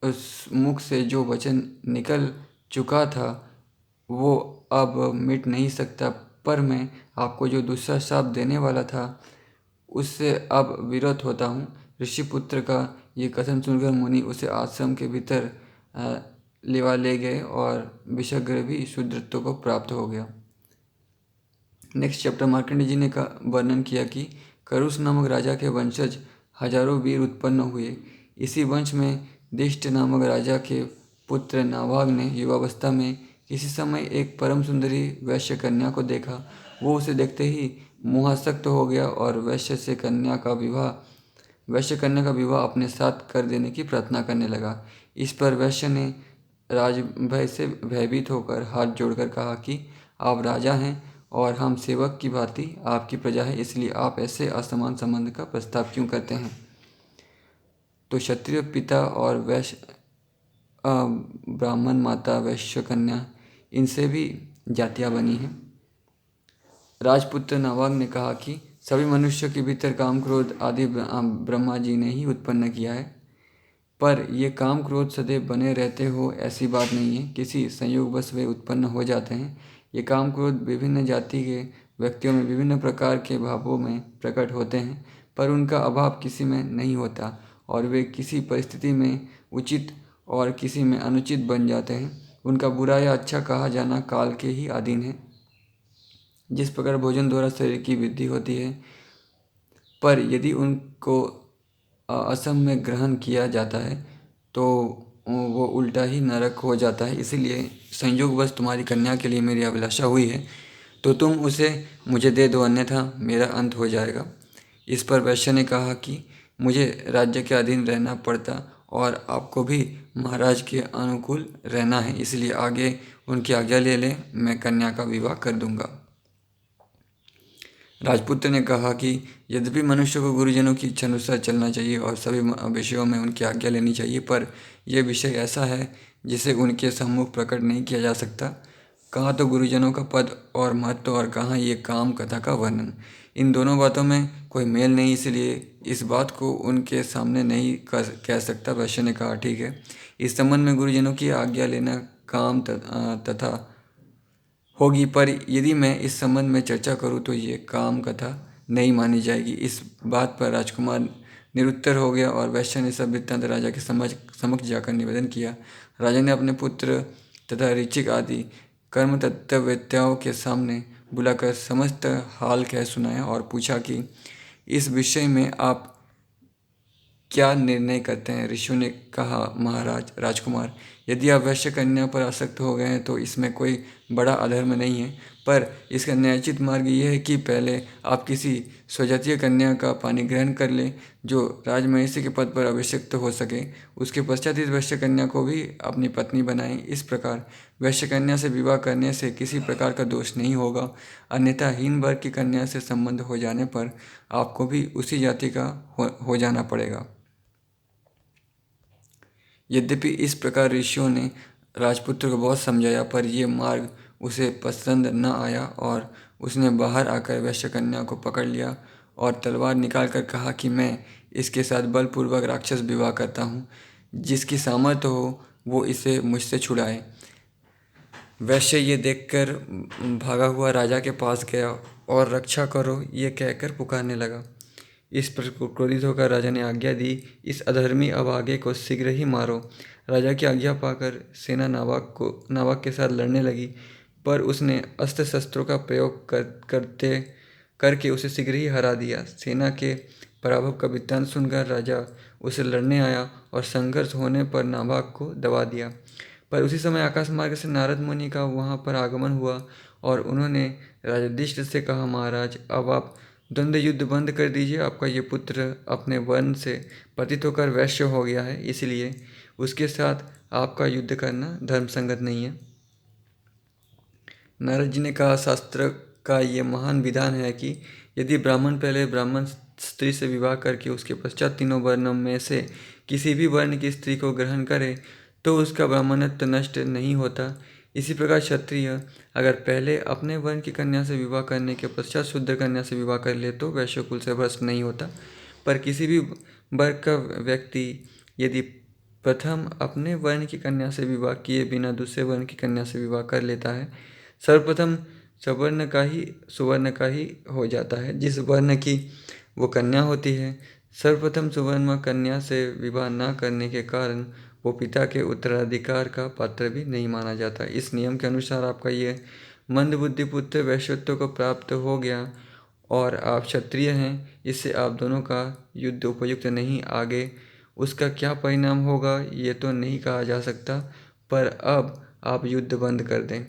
उस मुख से जो वचन निकल चुका था वो अब मिट नहीं सकता। पर मैं आपको जो दूसरा शाप देने वाला था उससे अब विरत होता हूँ। ऋषिपुत्र का ये कथन सुनकर मुनि उसे आश्रम के भीतर ले गए और विषग्रह भी शुद्धत्व को प्राप्त हो गया। नेक्स्ट चैप्टर, मार्कंडेय जी ने का वर्णन किया कि करुष नामक राजा के वंशज हजारों वीर उत्पन्न हुए। इसी वंश में दिष्ट नामक राजा के पुत्र नाभाग ने युवावस्था में किसी समय एक परम सुंदरी वैश्य कन्या को देखा। वो उसे देखते ही मोहासक्त हो गया और वैश्य कन्या का विवाह अपने साथ कर देने की प्रार्थना करने लगा। इस पर वैश्य ने राजभय से भयभीत होकर हाथ जोड़कर कहा कि आप राजा हैं और हम सेवक की भांति आपकी प्रजा है, इसलिए आप ऐसे असमान संबंध का प्रस्ताव क्यों करते हैं। तो क्षत्रिय पिता और ब्राह्मण माता वैश्य कन्या, इनसे भी जातियाँ बनी हैं। राजपुत्र नाभाग ने कहा कि सभी मनुष्यों के भीतर काम क्रोध आदि ब्रह्मा जी ने ही उत्पन्न किया है, पर ये काम क्रोध सदैव बने रहते हो ऐसी बात नहीं है। किसी संयोगवश वे उत्पन्न हो जाते हैं। ये काम क्रोध विभिन्न जाति के व्यक्तियों में विभिन्न प्रकार के भावों में प्रकट होते हैं, पर उनका अभाव किसी में नहीं होता और वे किसी परिस्थिति में उचित और किसी में अनुचित बन जाते हैं। उनका बुरा या अच्छा कहा जाना काल के ही अधीन है। जिस प्रकार भोजन द्वारा शरीर की वृद्धि होती है, पर यदि उनको असम में ग्रहण किया जाता है तो वो उल्टा ही नरक हो जाता है। इसीलिए संयोगवश तुम्हारी कन्या के लिए मेरी अभिलाषा हुई है तो तुम उसे मुझे दे दो, अन्यथा मेरा अंत हो जाएगा। इस पर वैश्य ने कहा कि मुझे राज्य के अधीन रहना पड़ता और आपको भी महाराज के अनुकूल रहना है, इसलिए आगे उनकी आज्ञा ले लें, मैं कन्या का विवाह कर दूंगा। राजपुत्र ने कहा कि यद्यपि मनुष्य को गुरुजनों की इच्छा अनुसार चलना चाहिए और सभी विषयों में उनकी आज्ञा लेनी चाहिए, पर यह विषय ऐसा है जिसे उनके सम्मुख प्रकट नहीं किया जा सकता। कहाँ तो गुरुजनों का पद और महत्व और कहाँ ये काम कथा का वर्णन। इन दोनों बातों में कोई मेल नहीं, इसलिए इस बात को उनके सामने नहीं कह सकता। वैश्य ने कहा, ठीक है, इस संबंध में गुरुजनों की आज्ञा लेना काम तथा होगी, पर यदि मैं इस संबंध में चर्चा करूं तो ये काम कथा नहीं मानी जाएगी। इस बात पर राजकुमार निरुत्तर हो गया और वैश्य ने सब वृत्तांत राजा के समक्ष जाकर निवेदन किया। राजा ने अपने पुत्र तथा ऋचिक आदि कर्म तत्ववेत्ताओं के सामने बुलाकर समस्त हाल कह सुनाया और पूछा कि इस विषय में आप क्या निर्णय करते हैं। ऋषियों ने कहा, महाराज राजकुमार, यदि आप वैश्य कन्या पर आसक्त हो गए हैं तो इसमें कोई बड़ा अधर्म नहीं है, पर इसका न्यायोचित मार्ग यह है कि पहले आप किसी स्वजातीय कन्या का पानी ग्रहण कर लें जो राजमहिषी के पद पर अभिषिक्त हो सके। उसके पश्चात इस वैश्य कन्या को भी अपनी पत्नी बनाएं। इस प्रकार वैश्य कन्या से विवाह करने से किसी प्रकार का दोष नहीं होगा, अन्यथा हीन वर्ग की कन्या से संबंध हो जाने पर आपको भी उसी जाति का हो जाना पड़ेगा। यद्यपि इस प्रकार ऋषियों ने राजपुत्र को बहुत समझाया, पर यह मार्ग उसे पसंद न आया और उसने बाहर आकर वैश्य कन्या को पकड़ लिया और तलवार निकालकर कहा कि मैं इसके साथ बलपूर्वक राक्षस विवाह करता हूँ। जिसकी सामर्थ्य हो वो इसे मुझसे छुड़ाए। वैश्य ये देखकर भागा हुआ राजा के पास गया और रक्षा करो ये कहकर पुकारने लगा। इस पर क्रोधित होकर राजा ने आज्ञा दी, इस अधर्मी अभागे को शीघ्र ही मारो। राजा की आज्ञा पाकर सेना नावाक के साथ लड़ने लगी, पर उसने अस्त्र शस्त्रों का प्रयोग करके उसे शीघ्र ही हरा दिया। सेना के पराभव का वृत्तांत सुनकर राजा उसे लड़ने आया और संघर्ष होने पर नावाक को दबा दिया। पर उसी समय आकाश मार्ग से नारद मुनि का वहाँ पर आगमन हुआ और उन्होंने राजा युधिष्ठिर से कहा, महाराज अब आप द्वंद्व युद्ध बंद कर दीजिए। आपका ये पुत्र अपने वर्ण से पतित होकर वैश्य हो गया है, इसलिए उसके साथ आपका युद्ध करना धर्म संगत नहीं है। नारद जी ने कहा, शास्त्र का ये महान विधान है कि यदि ब्राह्मण पहले ब्राह्मण स्त्री से विवाह करके उसके पश्चात तीनों वर्णों में से किसी भी वर्ण की स्त्री को ग्रहण करे तो उसका ब्राह्मणत्व नष्ट नहीं होता। इसी प्रकार क्षत्रिय अगर पहले अपने वर्ण की कन्या से विवाह करने के पश्चात शूद्र कन्या से विवाह कर ले तो वैश्य कुल से भ्रष्ट नहीं होता। पर किसी भी वर्ग का व्यक्ति यदि प्रथम अपने वर्ण की कन्या से विवाह किए बिना दूसरे वर्ण की कन्या से विवाह कर लेता है, सर्वप्रथम सवर्ण का ही सुवर्ण का ही हो जाता है। जिस वर्ण की वो कन्या होती है, सर्वप्रथम सुवर्ण कन्या से विवाह न करने के कारण वो पिता के उत्तराधिकार का पात्र भी नहीं माना जाता। इस नियम के अनुसार आपका ये मंदबुद्धि पुत्र वैश्यत्व को प्राप्त हो गया और आप क्षत्रिय हैं, इससे आप दोनों का युद्ध उपयुक्त नहीं। आगे उसका क्या परिणाम होगा ये तो नहीं कहा जा सकता, पर अब आप युद्ध बंद कर दें।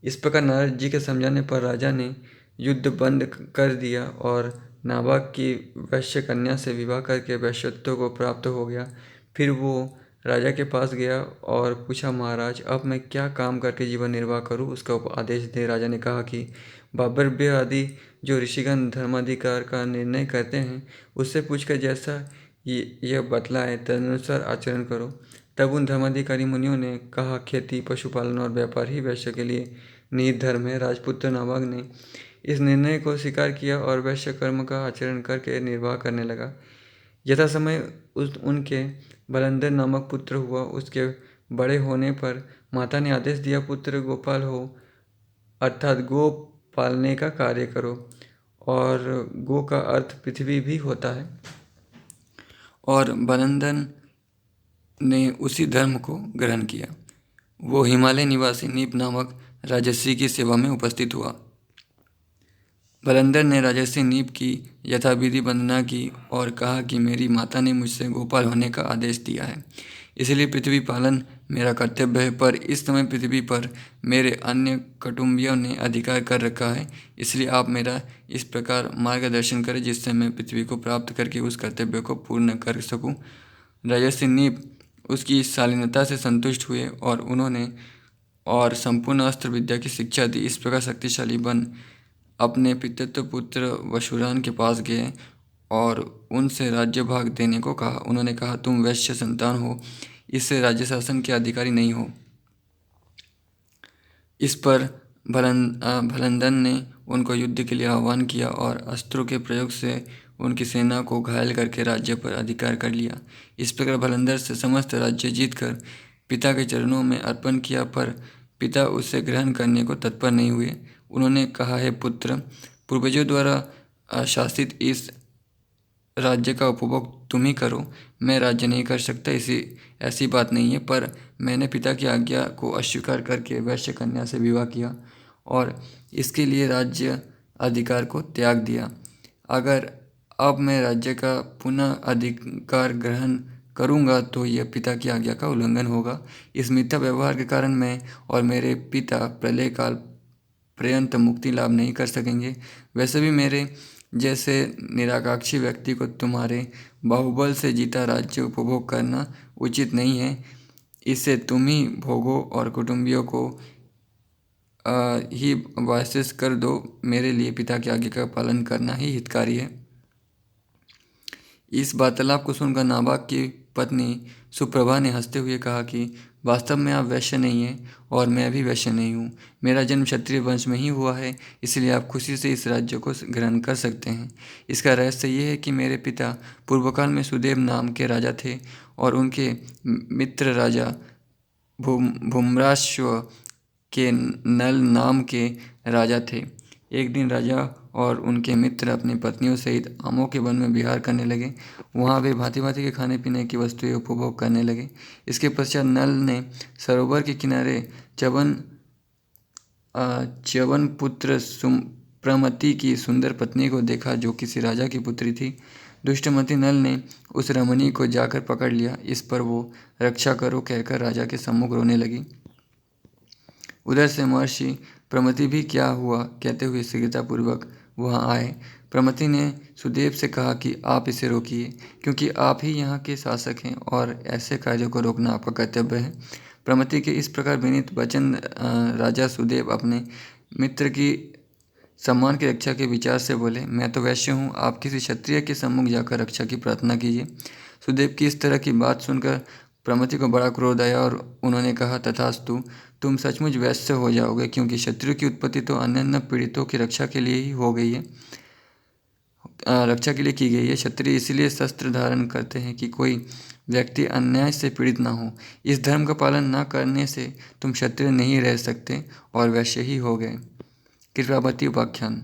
इस प्रकार नारद जी के समझाने पर राजा ने युद्ध बंद कर दिया और नाभाग की वैश्य कन्या से विवाह करके वैश्यत्व को प्राप्त हो गया। फिर वो राजा के पास गया और पूछा, महाराज अब मैं क्या काम करके जीवन निर्वाह करूं, उसका आदेश दे। राजा ने कहा कि बाबरव्य आदि जो ऋषिगण धर्माधिकार का निर्णय करते हैं उससे पूछकर जैसा यह बतलाए तदनुसार आचरण करो। तब उन धर्माधिकारी मुनियों ने कहा, खेती पशुपालन और व्यापार ही वैश्य के लिए निहित धर्म है। राजपुत्र नाभाग ने इस निर्णय को स्वीकार किया और वैश्य कर्म का आचरण करके निर्वाह करने लगा। यथा समय उनके बलंदर नामक पुत्र हुआ। उसके बड़े होने पर माता ने आदेश दिया, पुत्र गोपाल हो, अर्थात गो पालने का कार्य करो। और गो का अर्थ पृथ्वी भी होता है। और बलंदन ने उसी धर्म को ग्रहण किया। वो हिमालय निवासी नीप नामक राजर्षि की सेवा में उपस्थित हुआ। बलंदर ने राजर्षि नीप की यथाविधि वंदना की और कहा कि मेरी माता ने मुझसे गोपाल होने का आदेश दिया है, इसलिए पृथ्वी पालन मेरा कर्तव्य है। पर इस समय पृथ्वी पर मेरे अन्य कुटुंबियों ने अधिकार कर रखा है, इसलिए आप मेरा इस प्रकार मार्गदर्शन करें जिससे मैं पृथ्वी को प्राप्त करके उस कर्तव्य को पूर्ण कर सकूं। राजर्षि नीप उसकी इस शालीनता से संतुष्ट हुए और उन्होंने संपूर्ण अस्त्र विद्या की शिक्षा दी। इस प्रकार शक्तिशाली बन अपने पितृत्व पुत्र वशुरान के पास गए और उनसे राज्य भाग देने को कहा। उन्होंने कहा, तुम वैश्य संतान हो, इससे राज्य शासन के अधिकारी नहीं हो। इस पर भलंदन ने उनको युद्ध के लिए आह्वान किया और अस्त्रों के प्रयोग से उनकी सेना को घायल करके राज्य पर अधिकार कर लिया। इस प्रकार भलंदर से समस्त राज्य जीतकर पिता के चरणों में अर्पण किया, पर पिता उसे ग्रहण करने को तत्पर नहीं हुए। उन्होंने कहा, है पुत्र, पूर्वजों द्वारा शासित इस राज्य का उपभोग तुम ही करो, मैं राज्य नहीं कर सकता। ऐसी बात नहीं है, पर मैंने पिता की आज्ञा को अस्वीकार करके वैश्य कन्या से विवाह किया और इसके लिए राज्य अधिकार को त्याग दिया। अगर अब मैं राज्य का पुनः अधिकार ग्रहण करूँगा तो यह पिता की आज्ञा का उल्लंघन होगा। इस मिथ्या व्यवहार के कारण मैं और मेरे पिता प्रलय काल पर्यंत मुक्ति लाभ नहीं कर सकेंगे। वैसे भी मेरे जैसे निराकाक्षी व्यक्ति को तुम्हारे बाहुबल से जीता राज्य उपभोग करना उचित नहीं है। इसे तुम ही भोगो और कुटुंबियों को ही वासिस कर दो। मेरे लिए पिता की आज्ञा का पालन करना ही हितकारी है। इस वार्तालाप को सुनकर नाबाग की पत्नी सुप्रभा ने हंसते हुए कहा कि वास्तव में आप वैश्य नहीं हैं और मैं भी वैश्य नहीं हूँ। मेरा जन्म क्षत्रिय वंश में ही हुआ है, इसलिए आप खुशी से इस राज्य को ग्रहण कर सकते हैं। इसका रहस्य ये है कि मेरे पिता पूर्वकाल में सुदेव नाम के राजा थे और उनके मित्र राजा भूम्राश्व के नल नाम के राजा थे। एक दिन राजा और उनके मित्र अपनी पत्नियों सहित आमों के वन में विहार करने लगे। वहाँ वे भांति भांति के खाने पीने की वस्तुएं उपभोग करने लगे। इसके पश्चात नल ने सरोवर के किनारे च्यवन पुत्र प्रमति की सुंदर पत्नी को देखा, जो किसी राजा की पुत्री थी। दुष्टमती नल ने उस रमणी को जाकर पकड़ लिया। इस पर वो रक्षा करो कहकर राजा के सम्मुख रोने लगी। उधर से महर्षि प्रमति भी क्या हुआ कहते हुए शीघ्रतापूर्वक वहाँ आए। प्रमति ने सुदेव से कहा कि आप इसे रोकिए, क्योंकि आप ही यहाँ के शासक हैं और ऐसे कार्यों को रोकना आपका कर्तव्य है। प्रमति के इस प्रकार विनीत वचन राजा सुदेव अपने मित्र की सम्मान की रक्षा के विचार से बोले, मैं तो वैश्य हूँ, आप किसी क्षत्रिय के सम्मुख जाकर रक्षा की प्रार्थना कीजिए। सुदेव की इस तरह की बात सुनकर प्रमति को बड़ा क्रोध आया और उन्होंने कहा, तथास्तु, तुम सचमुच वैश्य हो जाओगे, क्योंकि क्षत्रियों की उत्पत्ति तो अन्य पीड़ितों की रक्षा के लिए ही हो गई है, रक्षा के लिए की गई है। क्षत्रिय इसलिए शस्त्र धारण करते हैं कि कोई व्यक्ति अन्याय से पीड़ित ना हो। इस धर्म का पालन न करने से तुम क्षत्रिय नहीं रह सकते और वैश्य ही हो गए। कृपावती उपाख्यान।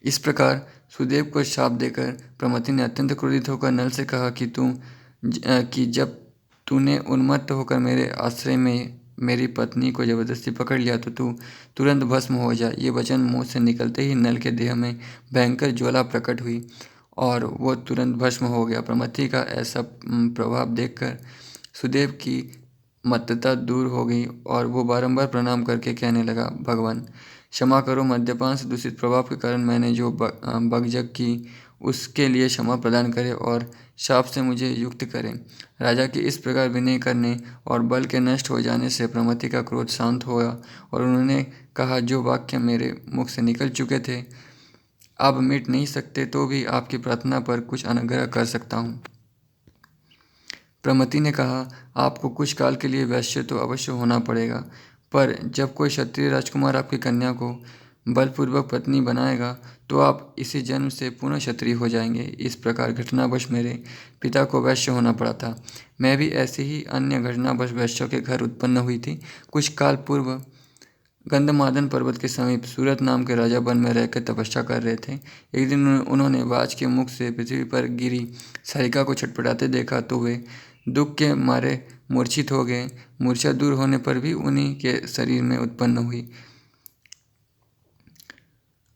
इस प्रकार सुदेव को शाप देकर प्रमति ने अत्यंत क्रोधित होकर नल से कहा कि जब तूने उन्मत्त होकर मेरे आश्रय में मेरी पत्नी को जबरदस्ती पकड़ लिया तो तू तुरंत भस्म हो जा। ये वचन मुंह से निकलते ही नल के देह में भयंकर ज्वाला प्रकट हुई और वो तुरंत भस्म हो गया। प्रमति का ऐसा प्रभाव देखकर सुदेव की मत्तता दूर हो गई और वो बारंबार प्रणाम करके कहने लगा, भगवान क्षमा करो, मद्यपान से दूषित प्रभाव के कारण मैंने जो बकझक की उसके लिए क्षमा प्रदान करें और शाप से मुझे युक्त करें। राजा के इस प्रकार विनय करने और बल के नष्ट हो जाने से प्रमति का क्रोध शांत हुआ और उन्होंने कहा, जो वाक्य मेरे मुख से निकल चुके थे अब मिट नहीं सकते, तो भी आपकी प्रार्थना पर कुछ अनुग्रह कर सकता हूँ। प्रमति ने कहा, आपको कुछ काल के लिए वैश्य तो अवश्य होना पड़ेगा, पर जब कोई क्षत्रिय राजकुमार आपकी कन्या को बलपूर्वक पत्नी बनाएगा तो आप इसी जन्म से पुनः क्षत्रिय हो जाएंगे। इस प्रकार घटनावश मेरे पिता को वैश्य होना पड़ा था। मैं भी ऐसे ही अन्य घटनावश वैश्यों के घर उत्पन्न हुई थी। कुछ काल पूर्व गंधमादन पर्वत के समीप सूरत नाम के राजा वन में रहकर तपस्या कर रहे थे। एक दिन उन्होंने वाज के मुख से पृथ्वी पर गिरी सारिका को छटपटाते देखा तो वे दुख के मारे मूर्छित हो गए। मूर्छा दूर होने पर भी उन्हीं के शरीर में उत्पन्न हुई।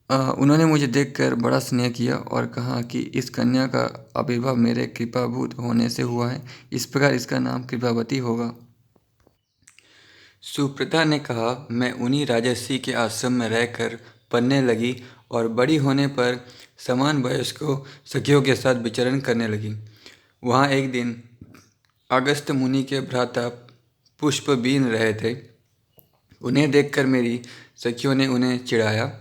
उन्होंने मुझे देखकर बड़ा स्नेह किया और कहा कि इस कन्या का आविर्भाव मेरे कृपाभूत होने से हुआ है, इस प्रकार इसका नाम कृपावती होगा। सुप्रथा ने कहा, मैं उन्हीं राजर्षि के आश्रम में रहकर पढ़ने लगी और बड़ी होने पर समान वयस्कों सखियों के साथ विचरण करने लगी। वहाँ एक दिन अगस्त्य मुनि के भ्राता पुष्प बीन रहे थे। उन्हें देखकर मेरी सखियों ने उन्हें चिढ़ाया,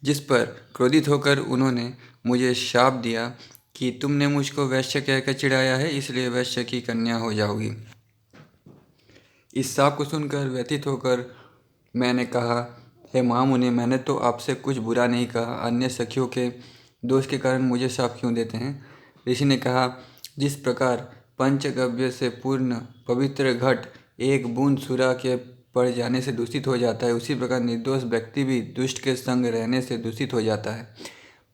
जिस पर क्रोधित होकर उन्होंने मुझे शाप दिया कि तुमने मुझको वैश्य कहकर चिढ़ाया है, इसलिए वैश्य की कन्या हो जाओगी। इस शाप को सुनकर व्यथित होकर मैंने कहा, हे महामुनि, मैंने तो आपसे कुछ बुरा नहीं कहा, अन्य सखियों के दोष के कारण मुझे शाप क्यों देते हैं। ऋषि ने कहा, जिस प्रकार पंचगव्य से पूर्ण पवित्र घट एक बूंद सुरा के पड़ जाने से दूषित हो जाता है, उसी प्रकार निर्दोष व्यक्ति भी दुष्ट के संग रहने से दूषित हो जाता है।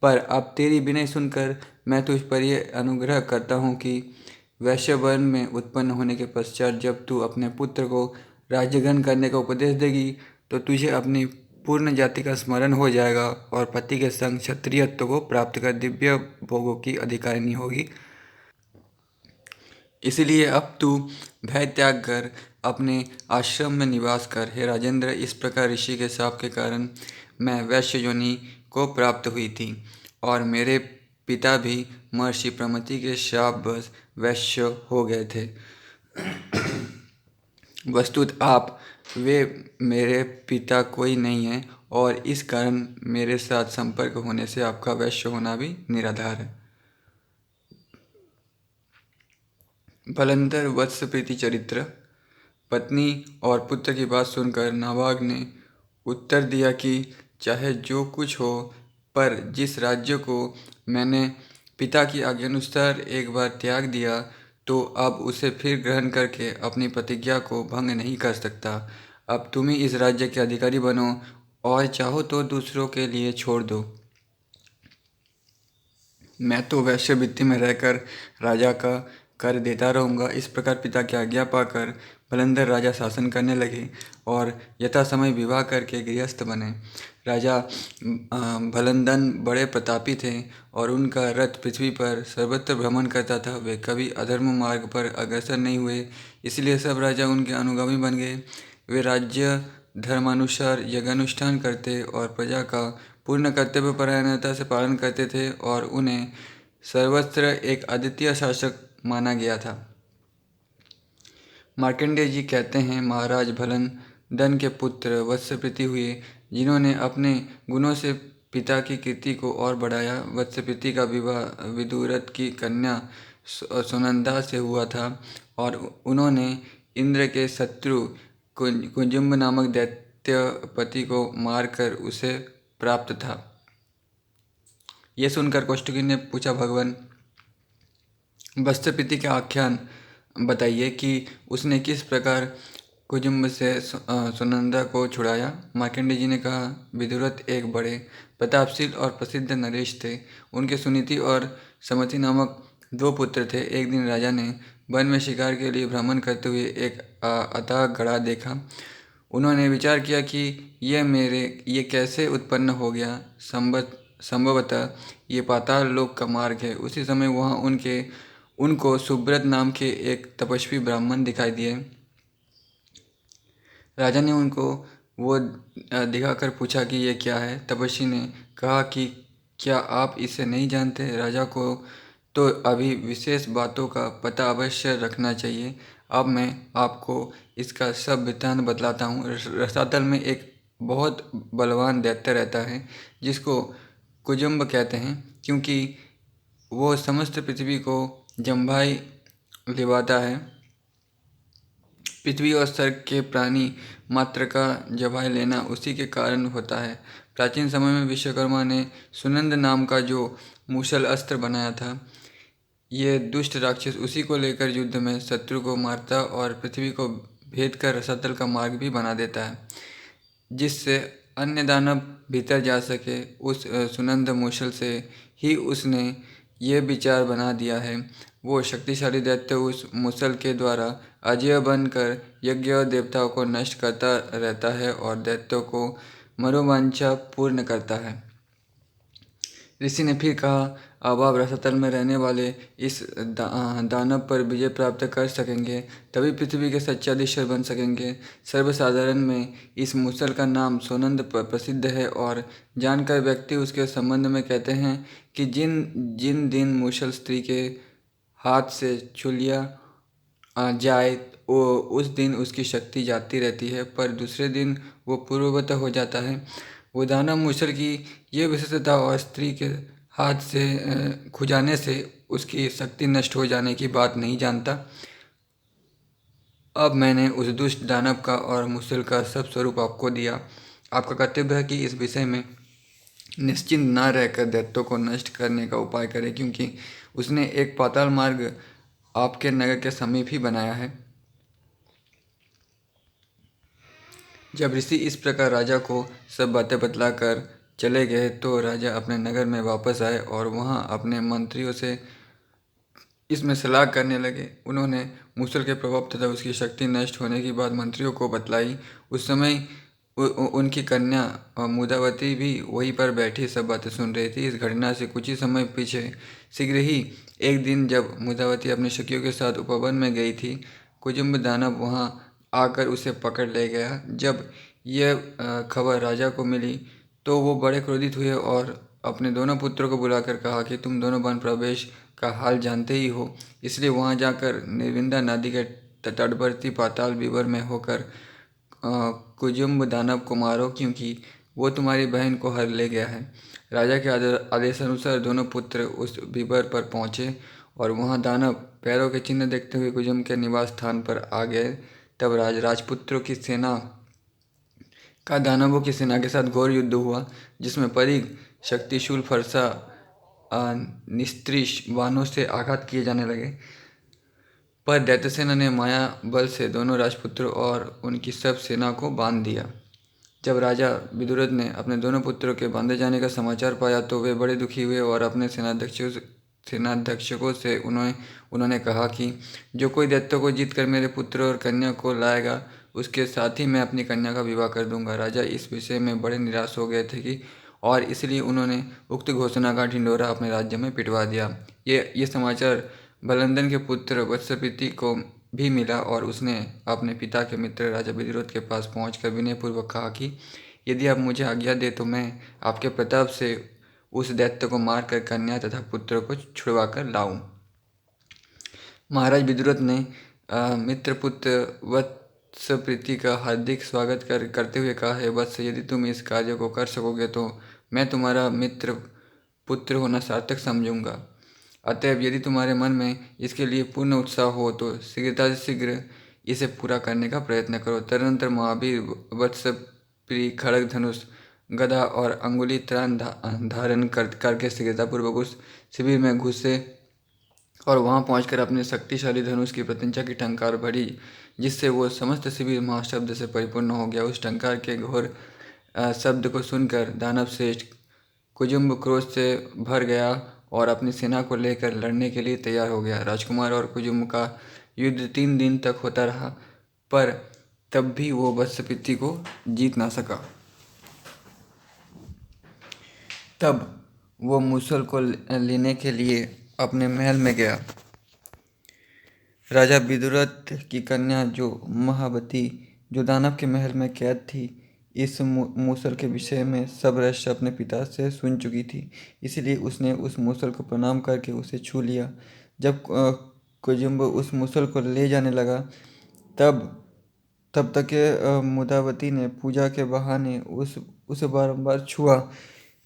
पर अब तेरी विनय सुनकर मैं तुझ पर यह अनुग्रह करता हूँ कि वैश्य वर्ण में उत्पन्न होने के पश्चात जब तू अपने पुत्र को राज्य ग्रहण करने का उपदेश देगी तो तुझे अपनी पूर्ण जाति का स्मरण हो जाएगा और पति के संग क्षत्रियत्व को प्राप्त कर दिव्य भोगों की अधिकारिणी होगी। इसीलिए अब तू भय त्याग कर अपने आश्रम में निवास कर। हे राजेंद्र, इस प्रकार ऋषि के शाप के कारण मैं वैश्य योनि को प्राप्त हुई थी और मेरे पिता भी महर्षि प्रमति के शापवश वैश्य हो गए थे। वस्तुत आप वे मेरे पिता कोई नहीं हैं और इस कारण मेरे साथ संपर्क होने से आपका वैश्य होना भी निराधार है। भलंतर वत्स प्रीति चरित्र। पत्नी और पुत्र की बात सुनकर नाभाग ने उत्तर दिया कि चाहे जो कुछ हो, पर जिस राज्य को मैंने पिता की आज्ञानुसार एक बार त्याग दिया, तो अब उसे फिर ग्रहण करके अपनी प्रतिज्ञा को भंग नहीं कर सकता। अब तुम ही इस राज्य के अधिकारी बनो और चाहो तो दूसरों के लिए छोड़ दो। मैं तो वैश्यवृत्ति में रहकर राजा का कर देता रहूँगा। इस प्रकार पिता की आज्ञा पाकर भलंदर राजा शासन करने लगे और यथा समय विवाह करके गृहस्थ बने। राजा भलंदन बड़े प्रतापी थे और उनका रथ पृथ्वी पर सर्वत्र भ्रमण करता था। वे कभी अधर्म मार्ग पर अग्रसर नहीं हुए, इसलिए सब राजा उनके अनुगामी बन गए। वे राज्य धर्मानुसार यज्ञानुष्ठान करते और प्रजा का पूर्ण कर्तव्य परायणता से पालन करते थे और उन्हें सर्वत्र एक अद्वितीय शासक माना गया था। मार्कंडेय जी कहते हैं, महाराज भलंदन के पुत्र वत्सप्रीति हुए, जिन्होंने अपने गुणों से पिता की कीर्ति को और बढ़ाया। वत्सप्रीति का विवाह विदुरथ की कन्या सुनंदा से हुआ था और उन्होंने इंद्र के शत्रु कुंजुम्ब नामक दैत्यपति को मारकर उसे प्राप्त था। यह सुनकर कौष्टुकी ने पूछा, भगवान वत्सप्रीति का आख्यान बताइए कि उसने किस प्रकार कुजुम्ब से सुनंदा को छुड़ाया। मार्कंडेय जी ने कहा, विदुरथ एक बड़े प्रतापशील और प्रसिद्ध नरेश थे। उनके सुनीति और समति नामक दो पुत्र थे। एक दिन राजा ने वन में शिकार के लिए भ्रमण करते हुए एक अथाह घड़ा देखा। उन्होंने विचार किया कि ये कैसे उत्पन्न हो गया। संभवतः ये पाताल लोक का मार्ग है। उसी समय वहाँ उनको सुब्रत नाम के एक तपस्वी ब्राह्मण दिखाई दिए। राजा ने उनको वो दिखाकर पूछा कि ये क्या है। तपस्वी ने कहा कि क्या आप इसे नहीं जानते? राजा को तो अभी विशेष बातों का पता अवश्य रखना चाहिए। अब मैं आपको इसका सब वृत्तांत बतलाता हूँ। रसातल में एक बहुत बलवान दैत्य रहता है, जिसको कुजुम्ब कहते हैं, क्योंकि वो समस्त पृथ्वी को जम्भाई लिवाता है। पृथ्वी और स्वर्ग के प्राणी मात्र का जवाय लेना उसी के कारण होता है। प्राचीन समय में विश्वकर्मा ने सुनंद नाम का जो मूसल अस्त्र बनाया था, ये दुष्ट राक्षस उसी को लेकर युद्ध में शत्रु को मारता और पृथ्वी को भेद कर रसातल का मार्ग भी बना देता है, जिससे अन्य दानव भीतर जा सके। उस सुनंद मूसल से ही उसने ये विचार बना दिया है। वो शक्तिशाली दैत्य उस मूसल के द्वारा अजेय बनकर यज्ञ और देवताओं को नष्ट करता रहता है और दैत्यों को मनोवांछा पूर्ण करता है। ऋषि ने फिर कहा, अब आप रसातल में रहने वाले इस दानव पर विजय प्राप्त कर सकेंगे, तभी पृथ्वी के सच्चाधीश्वर बन सकेंगे। सर्वसाधारण में इस मूसल का नाम सोनंद प्रसिद्ध है और जानकर व्यक्ति उसके संबंध में कहते हैं कि जिन जिन दिन मूसल स्त्री के हाथ से छू लिया जाए, वो उस दिन उसकी शक्ति जाती रहती है, पर दूसरे दिन वो पूर्ववत हो जाता है। वो दानव मूसल की ये विशेषता और स्त्री के हाथ से खुजाने से उसकी शक्ति नष्ट हो जाने की बात नहीं जानता। अब मैंने उस दुष्ट दानव का और मूसल का सब स्वरूप आपको दिया। आपका कर्तव्य है कि इस विषय में निश्चिंत न रहकर दैत्यों को नष्ट करने का उपाय करें, क्योंकि उसने एक पाताल मार्ग आपके नगर के समीप ही बनाया है। जब ऋषि इस प्रकार राजा को सब बातें बतलाकर चले गए, तो राजा अपने नगर में वापस आए और वहाँ अपने मंत्रियों से इसमें सलाह करने लगे। उन्होंने मूसल के प्रभाव तथा उसकी शक्ति नष्ट होने की बात मंत्रियों को बतलाई। उस समय उनकी कन्या मुदावती भी वहीं पर बैठी सब बातें सुन रही थी। इस घटना से कुछ ही समय पीछे शीघ्र ही एक दिन जब मुदावती अपने सखियों के साथ उपवन में गई थी, कुजुम्ब दानव वहां आकर उसे पकड़ ले गया। जब यह खबर राजा को मिली तो वो बड़े क्रोधित हुए और अपने दोनों पुत्रों को बुलाकर कहा कि तुम दोनों वन प्रवेश का हाल जानते ही हो, इसलिए वहां जाकर निर्विंदा नदी के तटवर्ती पाताल विवर में होकर कुजुम्ब दानव को मारो, क्योंकि वो तुम्हारी बहन को हर ले गया है। राजा के आदेशानुसार दोनों पुत्र उस विवर पर पहुंचे और वहां दानव पैरों के चिन्ह देखते हुए कुजुम्ब के निवास स्थान पर आ गए। तब राजपुत्रों की सेना का दानवों की सेना के साथ घोर युद्ध हुआ, जिसमें परिघ, शक्तिशूल, फरसा, निस्त्रीष बाणों से आघात किए जाने लगे। पर दैत्यसेना ने माया बल से दोनों राजपुत्रों और उनकी सब सेना को बांध दिया। जब राजा विदुरथ ने अपने दोनों पुत्रों के बांधे जाने का समाचार पाया तो वे बड़े दुखी हुए और अपने सेनाध्यक्षों से उन्होंने कहा कि जो कोई दैत्यों को जीतकर मेरे पुत्र और कन्या को लाएगा, उसके साथ ही मैं अपनी कन्या का विवाह कर दूंगा। राजा इस विषय में बड़े निराश हो गए थे कि और इसलिए उन्होंने उक्त घोषणा का ढिंढोरा अपने राज्य में पिटवा दिया। ये समाचार बलंदन के पुत्र वत्सपति को भी मिला और उसने अपने पिता के मित्र राजा विधिरथ के पास पहुंचकर विनयपूर्वक कहा कि यदि आप मुझे आज्ञा दे तो मैं आपके प्रताप से उस दैत्य को मारकर कन्या तथा पुत्र को छुड़वा कर लाऊं। महाराज विदुरथ ने मित्रपुत्र वत्सप्रीति का हार्दिक स्वागत करते हुए कहा, है वत्स, यदि तुम इस कार्य को कर सकोगे तो मैं तुम्हारा मित्र पुत्र होना सार्थक समझूंगा। अतएव यदि तुम्हारे मन में इसके लिए पूर्ण उत्साह हो तो शीघ्रता से शीघ्र इसे पूरा करने का प्रयत्न करो। तदनंतर महावीर वत्सप्रिय खड़ग, धनुष, गदा और अंगुली त्राण धारण करके शीघ्रतापूर्वक उस शिविर में घुसे और वहां पहुंचकर अपने शक्तिशाली धनुष की प्रत्यंचा की टंकार भरी, जिससे वो समस्त शिविर महाशब्द से परिपूर्ण हो गया। उस टंकार के घोर शब्द को सुनकर दानव श्रेष्ठ कुजुम्ब क्रोध से भर गया और अपनी सेना को लेकर लड़ने के लिए तैयार हो गया। राजकुमार और कुजुम्ब का युद्ध 3 दिन तक होता रहा, पर तब भी वो वत्सपति को जीत ना सका। तब वो मूसल को लेने के लिए अपने महल में गया। राजा विदुरथ की कन्या जो महावती, जो दानव के महल में कैद थी, इस मूसल के विषय में सब रहस्य अपने पिता से सुन चुकी थी, इसलिए उसने उस मूसल को प्रणाम करके उसे छू लिया। जब कुजुम्ब उस मूसल को ले जाने लगा तब तक मुदावती ने पूजा के बहाने उसे बारंबार छुआ।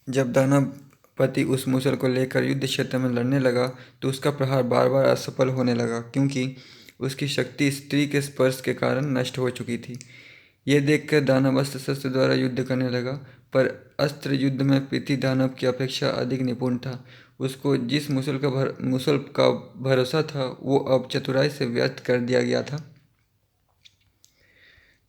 जब दानव पति उस मूसल को लेकर युद्ध क्षेत्र में लड़ने लगा तो उसका प्रहार बार बार असफल होने लगा, क्योंकि उसकी शक्ति स्त्री के स्पर्श के कारण नष्ट हो चुकी थी। यह देखकर दानव अस्त्र शस्त्र द्वारा युद्ध करने लगा, पर अस्त्र युद्ध में पृथ्वी दानव की अपेक्षा अधिक निपुण था। उसको जिस मूसल का भरोसा था वो अब चतुराई से व्यर्थ कर दिया गया था।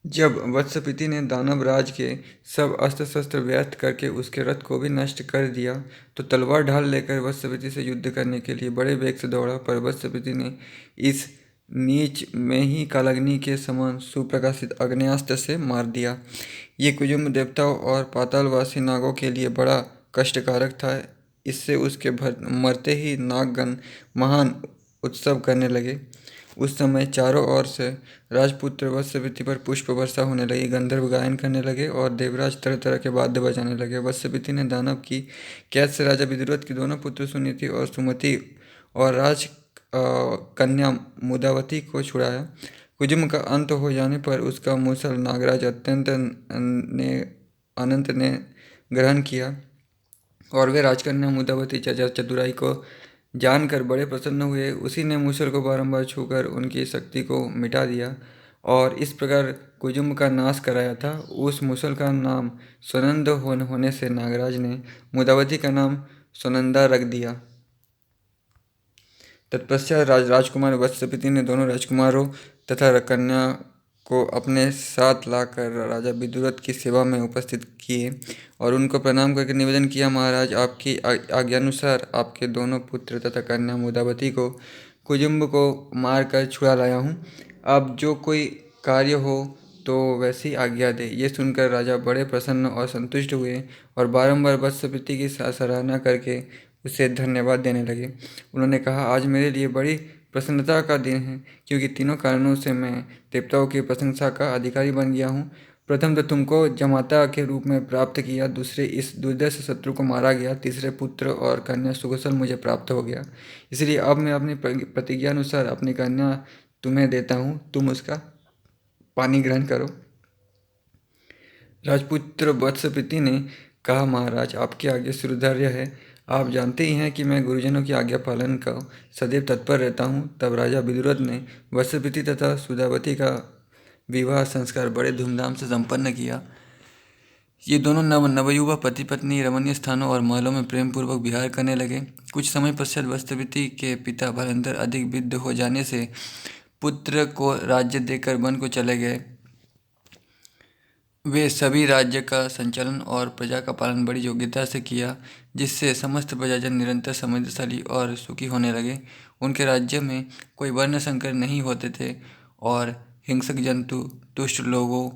जब वत्सपति ने दानव राज के सब अस्त्र शस्त्र व्यर्थ करके उसके रथ को भी नष्ट कर दिया तो तलवार ढाल लेकर वत्सपति से युद्ध करने के लिए बड़े वेग से दौड़ा, पर वत्सपति ने इस नीच में ही कालाग्नि के समान सुप्रकाशित अग्नेयास्त्र से मार दिया। ये कुजुम्ब देवताओं और पातालवासी नागों के लिए बड़ा कष्टकारक था। इससे उसके मरते ही नागगण महान उत्सव करने लगे। उस समय चारों ओर से राजपुत्र वत्सपति पर पुष्प वर्षा होने लगी, गंधर्व गायन करने लगे और देवराज तरह तरह के वाद्य बजाने लगे। वत्सपति ने दानव की कैद से राजा विदुरथ की दोनों पुत्र सुनीति और सुमति और राज कन्या मुदावती को छुड़ाया। कुजुम्ब का अंत हो जाने पर उसका मूसल नागराज अनंत ने ग्रहण किया और वे राजकन्या मुदावती चतुराई को जानकर बड़े प्रसन्न हुए। उसी ने मूसल को बारंबार छूकर उनकी शक्ति को मिटा दिया और इस प्रकार कुजुम्ब का नाश कराया था। उस मूसल का नाम सुनंद होने से नागराज ने मुदावती का नाम सुनंदा रख दिया। तत्पश्चात राजकुमार वत्सपति ने दोनों राजकुमारों तथा कन्या को अपने साथ लाकर राजा विदुरथ की सेवा में उपस्थित किए और उनको प्रणाम करके निवेदन किया, महाराज, आपकी आज्ञानुसार आपके दोनों पुत्र तथा कन्या मुदावती को कुजुम्ब को मारकर छुड़ा लाया हूँ। अब जो कोई कार्य हो तो वैसी आज्ञा दे। ये सुनकर राजा बड़े प्रसन्न और संतुष्ट हुए और बारंबार वत्सप्रीति की सराहना करके उसे धन्यवाद देने लगे। उन्होंने कहा, आज मेरे लिए बड़ी प्रसन्नता का दिन है, क्योंकि तीनों कारणों से मैं देवताओं की प्रशंसा का अधिकारी बन गया हूँ। प्रथम तो तुमको जमाता के रूप में प्राप्त किया, दूसरे इस दुर्दश शत्रु को मारा गया, तीसरे पुत्र और कन्या सुकुशल मुझे प्राप्त हो गया। इसलिए अब मैं अपनी प्रतिज्ञा अनुसार अपनी कन्या तुम्हें देता हूँ, तुम उसका पानी ग्रहण करो। राजपुत्र वत्सप्रीति ने कहा, महाराज आपके आगे शिरोधार्य है। आप जानते ही हैं कि मैं गुरुजनों की आज्ञा पालन का सदैव तत्पर रहता हूँ। तब राजा विदुरथ ने वत्सप्रीति तथा सुधावती का विवाह संस्कार बड़े धूमधाम से संपन्न किया। ये दोनों नवयुवा पति पत्नी रमणीय स्थानों और महलों में प्रेम पूर्वक विहार करने लगे। कुछ समय पश्चात वत्सप्रीति के पिता भयंकर अधिक विद्ध हो जाने से पुत्र को राज्य देकर वन को चले गए। वे सभी राज्य का संचालन और प्रजा का पालन बड़ी योग्यता से किया, जिससे समस्त प्रजाजन निरंतर समृद्धशाली और सुखी होने लगे। उनके राज्य में कोई वर्ण संकर नहीं होते थे और हिंसक जंतु, दुष्ट लोगों,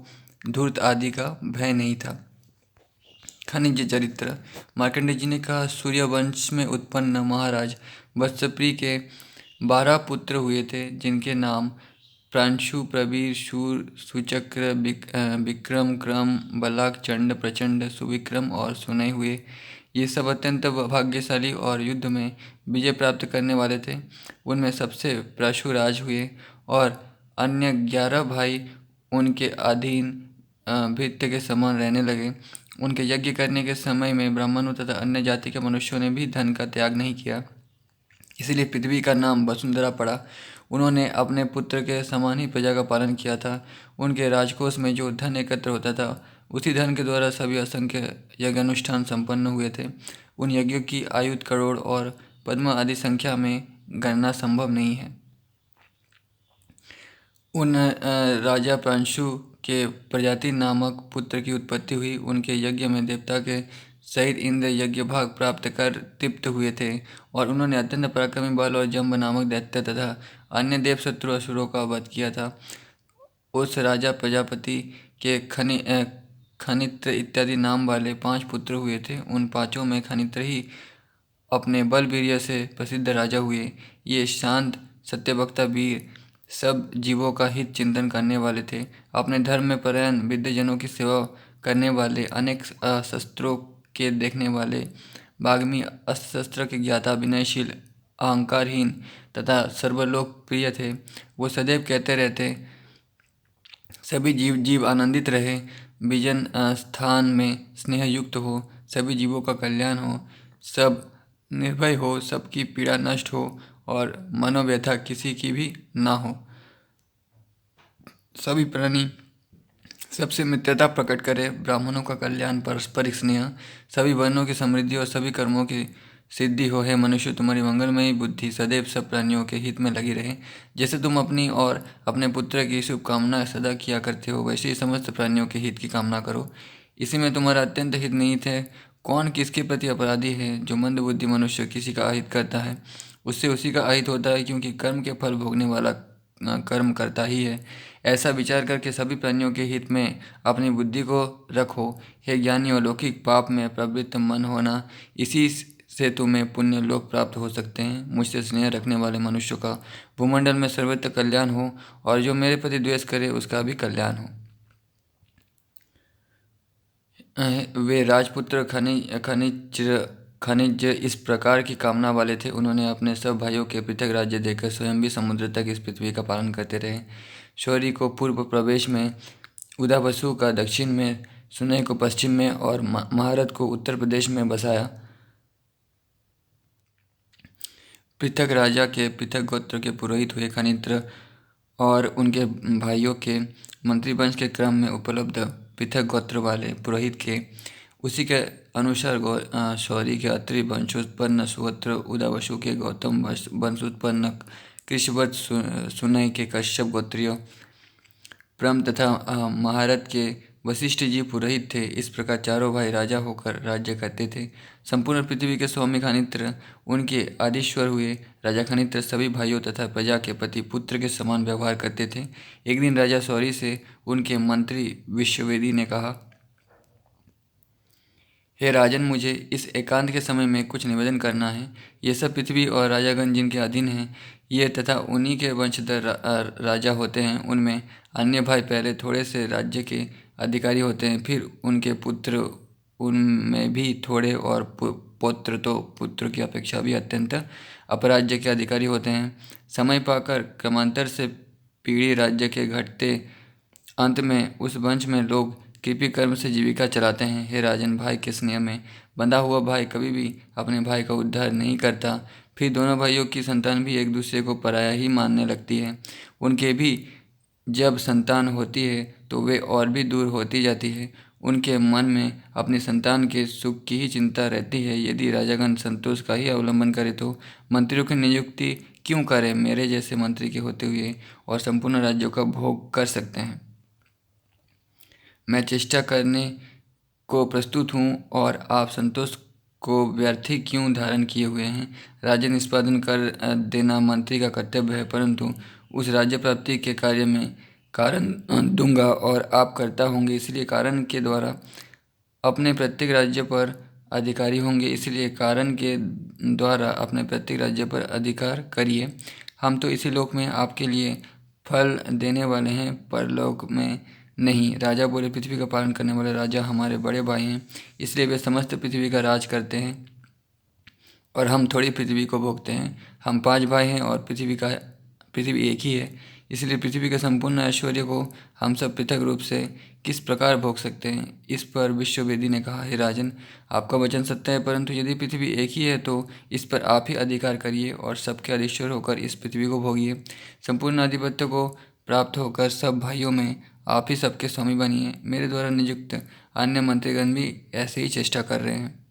धूर्त आदि का भय नहीं था। खनिज चरित्र। मार्कंडेय जी ने कहा, सूर्य वंश में उत्पन्न महाराज वत्सप्री के 12 पुत्र हुए थे, जिनके नाम प्रांशु, प्रवीर, शूर, सुचक्र, विक्रम, क्रम, बलाक, चंड, प्रचंड, सुविक्रम और सुनय हुए। ये सब अत्यंत भाग्यशाली और युद्ध में विजय प्राप्त करने वाले थे। उनमें सबसे प्राशुराज हुए और अन्य 11 भाई उनके अधीन भृत्य के समान रहने लगे। उनके यज्ञ करने के समय में ब्राह्मणों तथा अन्य जाति के मनुष्यों ने भी धन का त्याग नहीं किया, इसलिए पृथ्वी का नाम वसुंधरा पड़ा। उन्होंने अपने पुत्र के समान ही प्रजा का पालन किया था। उनके राजकोष में जो धन एकत्र होता था, उसी धन के द्वारा सभी असंख्य यज्ञानुष्ठान संपन्न हुए थे। उन यज्ञों की आयु करोड़ और पद्म आदि संख्या में गणना संभव नहीं है। उन राजा प्रांशु के प्रजाति नामक पुत्र की उत्पत्ति हुई। उनके यज्ञ में देवता के सहित इंद्र यज्ञ भाग प्राप्त कर तृप्त हुए थे और उन्होंने अत्यंत पराक्रमी बल और जम्ब नामक दैत्य तथा अन्य देव शत्रु असुरों का वध किया था। उस राजा प्रजापति के खनित्र इत्यादि नाम वाले 5 पुत्र हुए थे। उन 5 में खनित्र ही अपने बल वीर्य से प्रसिद्ध राजा हुए। ये शांत, सत्यवक्ता, वीर, सब जीवों का हित चिंतन करने वाले थे। अपने धर्म में परायण, विद्यजनों की सेवा करने वाले, अनेक शस्त्रों के देखने वाले, बाग्मी, अस्त्र शस्त्र के ज्ञाता, विनयशील, अहंकारहीन तथा सर्वलोकप्रिय थे। वो सदैव कहते रहते, सभी जीव आनंदित रहे, विजन स्थान में स्नेह युक्त हो, सभी जीवों का कल्याण हो, सब निर्भय हो, सबकी पीड़ा नष्ट हो और मनोव्यथा किसी की भी ना हो, सभी प्राणी सबसे मित्रता प्रकट करे, ब्राह्मणों का कल्याण, पारस्परिक स्नेह, सभी वर्णों की समृद्धि और सभी कर्मों की सिद्धि हो। है मनुष्य, तुम्हारी मंगलमयी बुद्धि सदैव सब प्राणियों के हित में लगी रहे। जैसे तुम अपनी और अपने पुत्र की शुभकामना सदा किया करते हो, वैसे ही समस्त प्राणियों के हित की कामना करो। इसी में तुम्हारा अत्यंत हित निहित है। कौन किसके प्रति अपराधी है? जो मंदबुद्धि मनुष्य किसी का अहित करता है, उससे उसी का अहित होता है, क्योंकि कर्म के फल भोगने वाला कर्म करता ही है। ऐसा विचार करके सभी प्राणियों के हित में अपनी बुद्धि को रखो। हे ज्ञानी, अलौकिक पाप में प्रवृत्त मन होना, इसी से तुम्हें पुण्य लोक प्राप्त हो सकते हैं। मुझसे स्नेह रखने वाले मनुष्यों का भूमंडल में सर्वत्र कल्याण हो और जो मेरे प्रति द्वेष करे उसका भी कल्याण हो। वे राजपुत्र खनिज इस प्रकार की कामना वाले थे। उन्होंने अपने सब भाइयों के पृथक राज्य देकर स्वयं भी समुद्र तक इस पृथ्वी का पालन करते रहे। शौरी को पूर्व प्रवेश में, उदावसु का दक्षिण में, सुनय को पश्चिम में और महारथ को उत्तर प्रदेश में बसाया। पृथक राजा के पृथक गोत्र के पुरोहित हुए। खनित्र और उनके भाइयों के मंत्रीवंश के क्रम में उपलब्ध पृथक गोत्र वाले पुरोहित के उसी के अनुसार शौरी के अत्रि वंशोत्पन्न सुहोत्र, उदावसु के गौतम वंशोत्पन्न कृषवत, सुनय के कश्यप गोत्रीय प्रम तथा महारथ के वशिष्ठ जी पुरोहित थे। इस प्रकार चारों भाई राजा होकर राज्य करते थे। संपूर्ण पृथ्वी के स्वामी खनित्र उनके आदिश्वर हुए। राजा खनित्र सभी भाइयों तथा प्रजा के प्रति पुत्र के समान व्यवहार करते थे। एक दिन राजा सौरी से उनके मंत्री विश्ववेदी ने कहा, हे राजन, मुझे इस एकांत के समय में कुछ निवेदन करना है। ये सब पृथ्वी और राजागण जिनके अधीन हैं, ये तथा उन्हीं के वंशधर राजा होते हैं। उनमें अन्य भाई पहले थोड़े से राज्य के अधिकारी होते हैं, फिर उनके पुत्र उनमें भी थोड़े, और पौत्र तो पुत्र की अपेक्षा भी अत्यंत अपराज्य के अधिकारी होते हैं। समय पाकर क्रमांतर से पीढ़ी राज्य के घटते अंत में उस वंश में लोग कृपी कर्म से जीविका चलाते हैं। हे राजन, भाई के स्नेह में बंधा हुआ भाई कभी भी अपने भाई का उद्धार नहीं करता। फिर दोनों भाइयों की संतान भी एक दूसरे को पराया ही मानने लगती है। उनके भी जब संतान होती है तो वे और भी दूर होती जाती है। उनके मन में अपनी संतान के सुख की ही चिंता रहती है। यदि राजागण संतोष का ही अवलंबन करे तो मंत्रियों की नियुक्ति क्यों करें। मेरे जैसे मंत्री के होते हुए और संपूर्ण राज्यों का भोग कर सकते हैं। मैं चेष्टा करने को प्रस्तुत हूँ और आप संतोष को व्यर्थ ही क्यों धारण किए हुए हैं। राज्य निष्पादन कर देना मंत्री का कर्तव्य है, परंतु उस राज्य प्राप्ति के कार्य में कारण दूंगा और आप कर्ता होंगे, इसलिए कारण के द्वारा अपने प्रत्येक राज्य पर अधिकारी होंगे। इसलिए कारण के द्वारा अपने प्रत्येक राज्य पर अधिकार करिए। हम तो इसी लोक में आपके लिए फल देने वाले हैं, परलोक में नहीं। राजा बोले, पृथ्वी का पालन करने वाले राजा हमारे बड़े भाई हैं, इसलिए वे समस्त पृथ्वी का राज करते हैं और हम थोड़ी पृथ्वी को भोगते हैं। हम 5 भाई हैं और पृथ्वी एक ही है, इसलिए पृथ्वी के संपूर्ण ऐश्वर्य को हम सब पृथक रूप से किस प्रकार भोग सकते हैं। इस पर विश्ववेदी ने कहा, हे राजन, आपका वचन सत्य है, परंतु यदि पृथ्वी एक ही है तो इस पर आप ही अधिकार करिए और सबके अधीश्वर होकर इस पृथ्वी को भोगिए। संपूर्ण आधिपत्य को प्राप्त होकर सब भाइयों में आप ही सबके स्वामी बनिए। मेरे द्वारा नियुक्त अन्य मंत्रीगण भी ऐसे ही चेष्टा कर रहे हैं।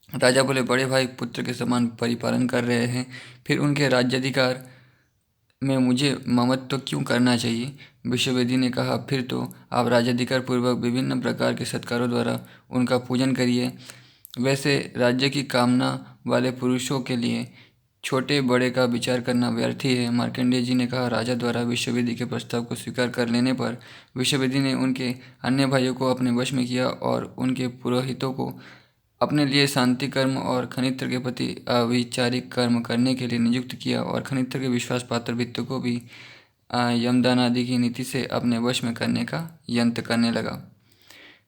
राजा बोले, बड़े भाई पुत्र के समान परिपालन कर रहे हैं, फिर उनके राज्याधिकार में मुझे ममत्व क्यों करना चाहिए। विश्ववेदी ने कहा, फिर तो आप राज्याधिकार पूर्वक विभिन्न प्रकार के सत्कारों द्वारा उनका पूजन करिए। वैसे राज्य की कामना वाले पुरुषों के लिए छोटे बड़े का विचार करना व्यर्थ ही है। मार्कंडेय जी ने कहा, राजा द्वारा विश्ववेदी के प्रस्ताव को स्वीकार कर लेने पर विश्ववेदी ने उनके अन्य भाइयों को अपने वश में किया और उनके पुरोहितों को अपने लिए शांति कर्म और खनित्र के प्रति अविचारिक कर्म करने के लिए नियुक्त किया और खनित्र के विश्वास पात्र भित्तों को भी यमदान आदि की नीति से अपने वश में करने का यंत्र करने लगा।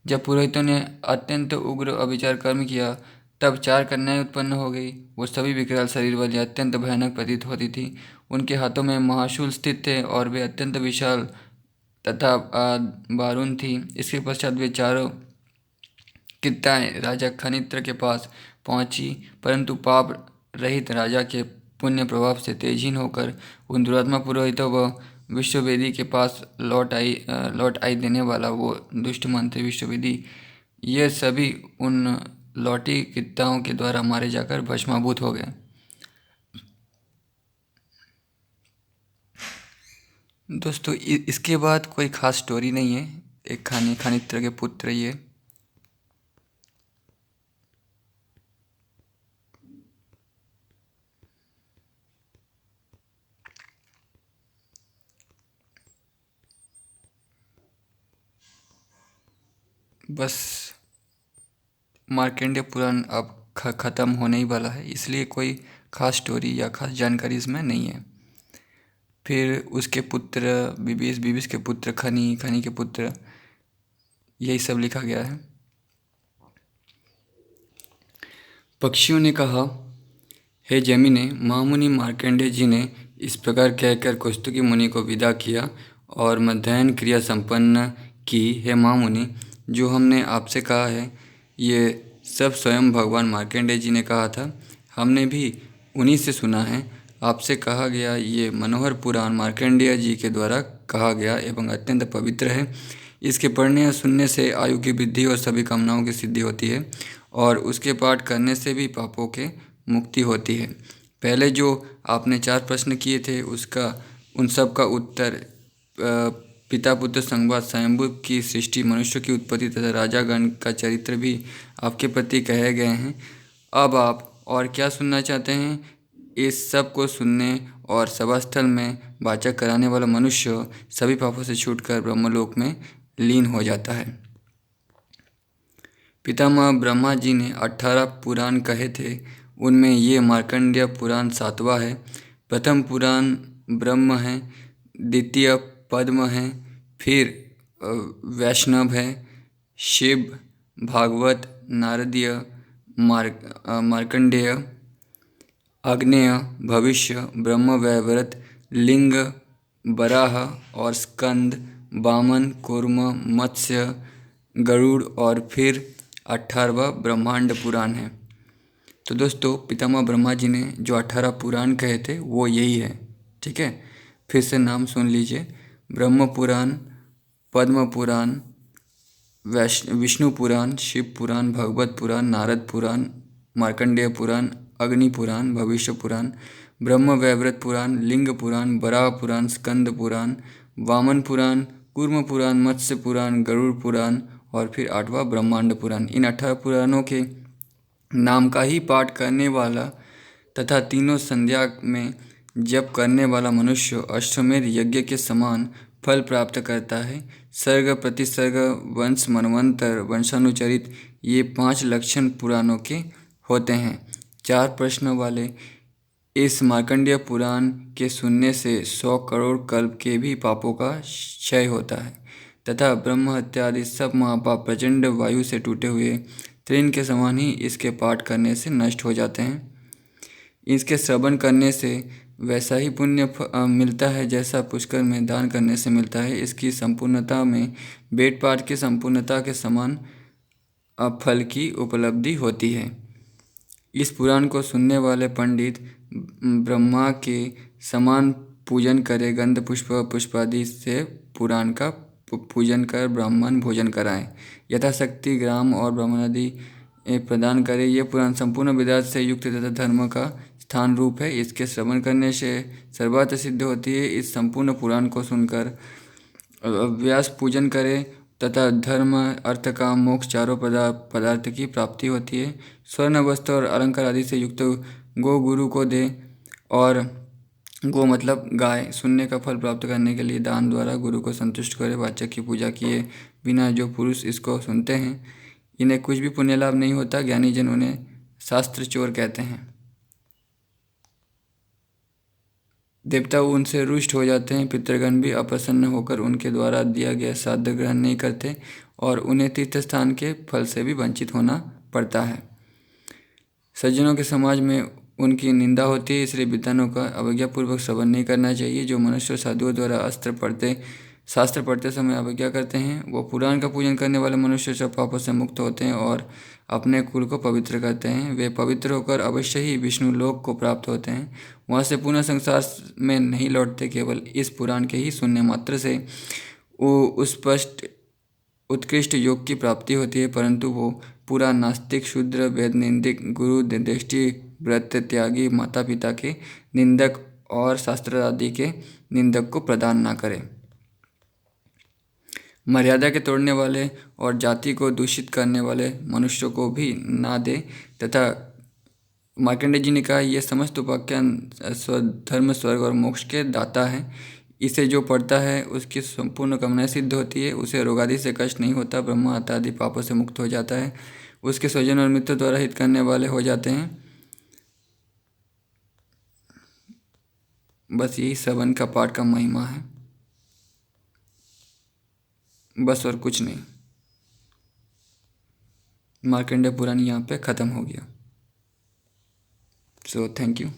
जब पुरोहितों ने अत्यंत उग्र अविचार कर्म किया तब 4 कन्याएं उत्पन्न हो गई। वो सभी विकराल शरीर वाली अत्यंत भयानक प्रतीत होती थी। उनके हाथों में महाशूल स्थित थे और वे अत्यंत विशाल तथा बारूण थी। इसके पश्चात वे चारों कित्ताएं राजा खनित्र के पास पहुंची, परंतु पाप रहित राजा के पुण्य प्रभाव से तेजहीन होकर उन दुरात्मा पुरोहितों व विश्ववेदी के पास लौट आई देने वाला वो दुष्ट मंत्री विश्ववेदी, ये सभी उन लौटी कित्ताओं के द्वारा मारे जाकर भस्माभूत हो गए। दोस्तों, इसके बाद कोई खास स्टोरी नहीं है। एक खनित्र के पुत्र ये बस मार्कंडेय पुराण अब ख़त्म होने ही वाला है, इसलिए कोई खास स्टोरी या खास जानकारी इसमें नहीं है। फिर उसके पुत्र विभीष के पुत्र खनी के पुत्र, यही सब लिखा गया है। पक्षियों ने कहा, हे जमीने, महामुनि मार्कंडेय जी ने इस प्रकार कहकर कौस्तुकी मुनि को विदा किया और मध्याह्न क्रिया संपन्न की। हे महामुनि, जो हमने आपसे कहा है ये सब स्वयं भगवान मार्कंडेय जी ने कहा था। हमने भी उन्हीं से सुना है। आपसे कहा गया ये मनोहर पुराण मार्कंडेय जी के द्वारा कहा गया एवं अत्यंत पवित्र है। इसके पढ़ने या सुनने से आयु की वृद्धि और सभी कामनाओं की सिद्धि होती है और उसके पाठ करने से भी पापों के मुक्ति होती है। पहले जो आपने 4 प्रश्न किए थे उन सब का उत्तर पिता पुत्र संवाद, स्वयंभू की सृष्टि, मनुष्य की उत्पत्ति तथा राजागण का चरित्र भी आपके प्रति कहे गए हैं। अब आप और क्या सुनना चाहते हैं? इस सब को सुनने और सभास्थल में वाचक कराने वाला मनुष्य सभी पापों से छूटकर ब्रह्मलोक में लीन हो जाता है। पितामह ब्रह्मा जी ने 18 पुराण कहे थे, उनमें ये मार्कंडेय पुराण 7वां है। प्रथम पुराण ब्रह्म है, द्वितीय पद्म है, फिर वैष्णव है, शिव, भागवत, नारदीय, मार्कंडेय, आग्नेय, भविष्य, ब्रह्मवैवर्त, लिंग, बराह और स्कंद, वामन, कूर्म, मत्स्य, गरुड़ और फिर 18वां ब्रह्मांड पुराण है। तो दोस्तों, पितामह ब्रह्मा जी ने जो 18 पुराण कहे थे वो यही है। ठीक है, फिर से नाम सुन लीजिए। ब्रह्म पुराण, पद्म पुराण, विष्णु पुराण, शिव पुराण, भगवत पुराण, नारद पुराण, मार्कंडेय पुराण, अग्नि पुराण, भविष्य पुराण, ब्रह्म वैवर्त पुराण, लिंग पुराण, बराह पुराण, स्कंद पुराण, वामन पुराण, कूर्म पुराण, मत्स्य पुराण, गरुड़ पुराण और फिर 8वां ब्रह्मांड पुराण। इन 18 पुराणों के नाम का ही पाठ करने वाला तथा तीनों संध्या में जप करने वाला मनुष्य अश्वमेध यज्ञ के समान फल प्राप्त करता है। सर्ग, प्रतिसर्ग, वंश, मनवंतर, वंशानुचरित, ये 5 लक्षण पुराणों के होते हैं। 4 प्रश्न वाले इस मार्कंडेय पुराण के सुनने से 100 करोड़ कल्प के भी पापों का क्षय होता है तथा ब्रह्म हत्या आदि सब महापाप प्रचंड वायु से टूटे हुए तृण के समान ही इसके पाठ करने से नष्ट हो जाते हैं। इसके श्रवण करने से वैसा ही पुण्य मिलता है जैसा पुष्कर में दान करने से मिलता है। इसकी संपूर्णता में वेद पाठ की संपूर्णता के समान फल की उपलब्धि होती है। इस पुराण को सुनने वाले पंडित ब्रह्मा के समान पूजन करे, गंध पुष्प पुष्पादि से पुराण का पूजन कर ब्राह्मण भोजन कराएं, यथाशक्ति ग्राम और ब्राह्मण आदि प्रदान करे। यह पुराण संपूर्ण विदात से युक्त तथा धर्म का स्थान रूप है। इसके श्रवण करने से सर्वार्थ सिद्ध होती है। इस संपूर्ण पुराण को सुनकर व्यास पूजन करे तथा धर्म, अर्थ, काम, मोक्ष चारों पदार्थ की प्राप्ति होती है। स्वर्ण, वस्त्र और अलंकार आदि से युक्त गो गुरु को दे और गो मतलब गाय सुनने का फल प्राप्त करने के लिए दान द्वारा गुरु को संतुष्ट करे। वाचक की पूजा किए बिना जो पुरुष इसको सुनते हैं इन्हें कुछ भी पुण्य लाभ नहीं होता। ज्ञानी जन उन्हें शास्त्र चोर कहते हैं। देवता उनसे रुष्ट हो जाते हैं। पितृगण भी अप्रसन्न होकर उनके द्वारा दिया गया श्राद्ध ग्रहण नहीं करते और उन्हें तीर्थ स्थान के फल से भी वंचित होना पड़ता है। सज्जनों के समाज में उनकी निंदा होती है, इसलिए विद्वानों का अवज्ञापूर्वक श्रवण नहीं करना चाहिए। जो मनुष्य साधुओं द्वारा शास्त्र पढ़ते समय अवज्ञा करते हैं वो पुराण का पूजन करने वाले मनुष्य सब पापों से मुक्त होते हैं और अपने कुल को पवित्र करते हैं। वे पवित्र होकर अवश्य ही विष्णु लोक को प्राप्त होते हैं। वहाँ से पुनः संसार में नहीं लौटते। केवल इस पुराण के ही सुनने मात्र से वो स्पष्ट उत्कृष्ट योग की प्राप्ति होती है, परंतु वो पूरा नास्तिक, शूद्र, वेद निंदक, गुरु दृष्टि, व्रत त्यागी, माता पिता के निंदक और शास्त्र आदि के निंदक को प्रदान ना करे। मर्यादा के तोड़ने वाले और जाति को दूषित करने वाले मनुष्यों को भी ना दे तथा मार्कंडेय जी ने कहा यह समस्त उपाख्यान धर्म, स्वर्ग और मोक्ष के दाता है। इसे जो पढ़ता है उसकी संपूर्ण कामनाएं सिद्ध होती है। उसे रोग आदि से कष्ट नहीं होता। ब्रह्म हत्या आदि पापों से मुक्त हो जाता है। उसके स्वजन और मित्र द्वारा हित करने वाले हो जाते हैं। बस यही श्रवण का पाठ का महिमा है, बस और कुछ नहीं। मार्कंडेय पुराण यहाँ पे ख़त्म हो गया। So thank you.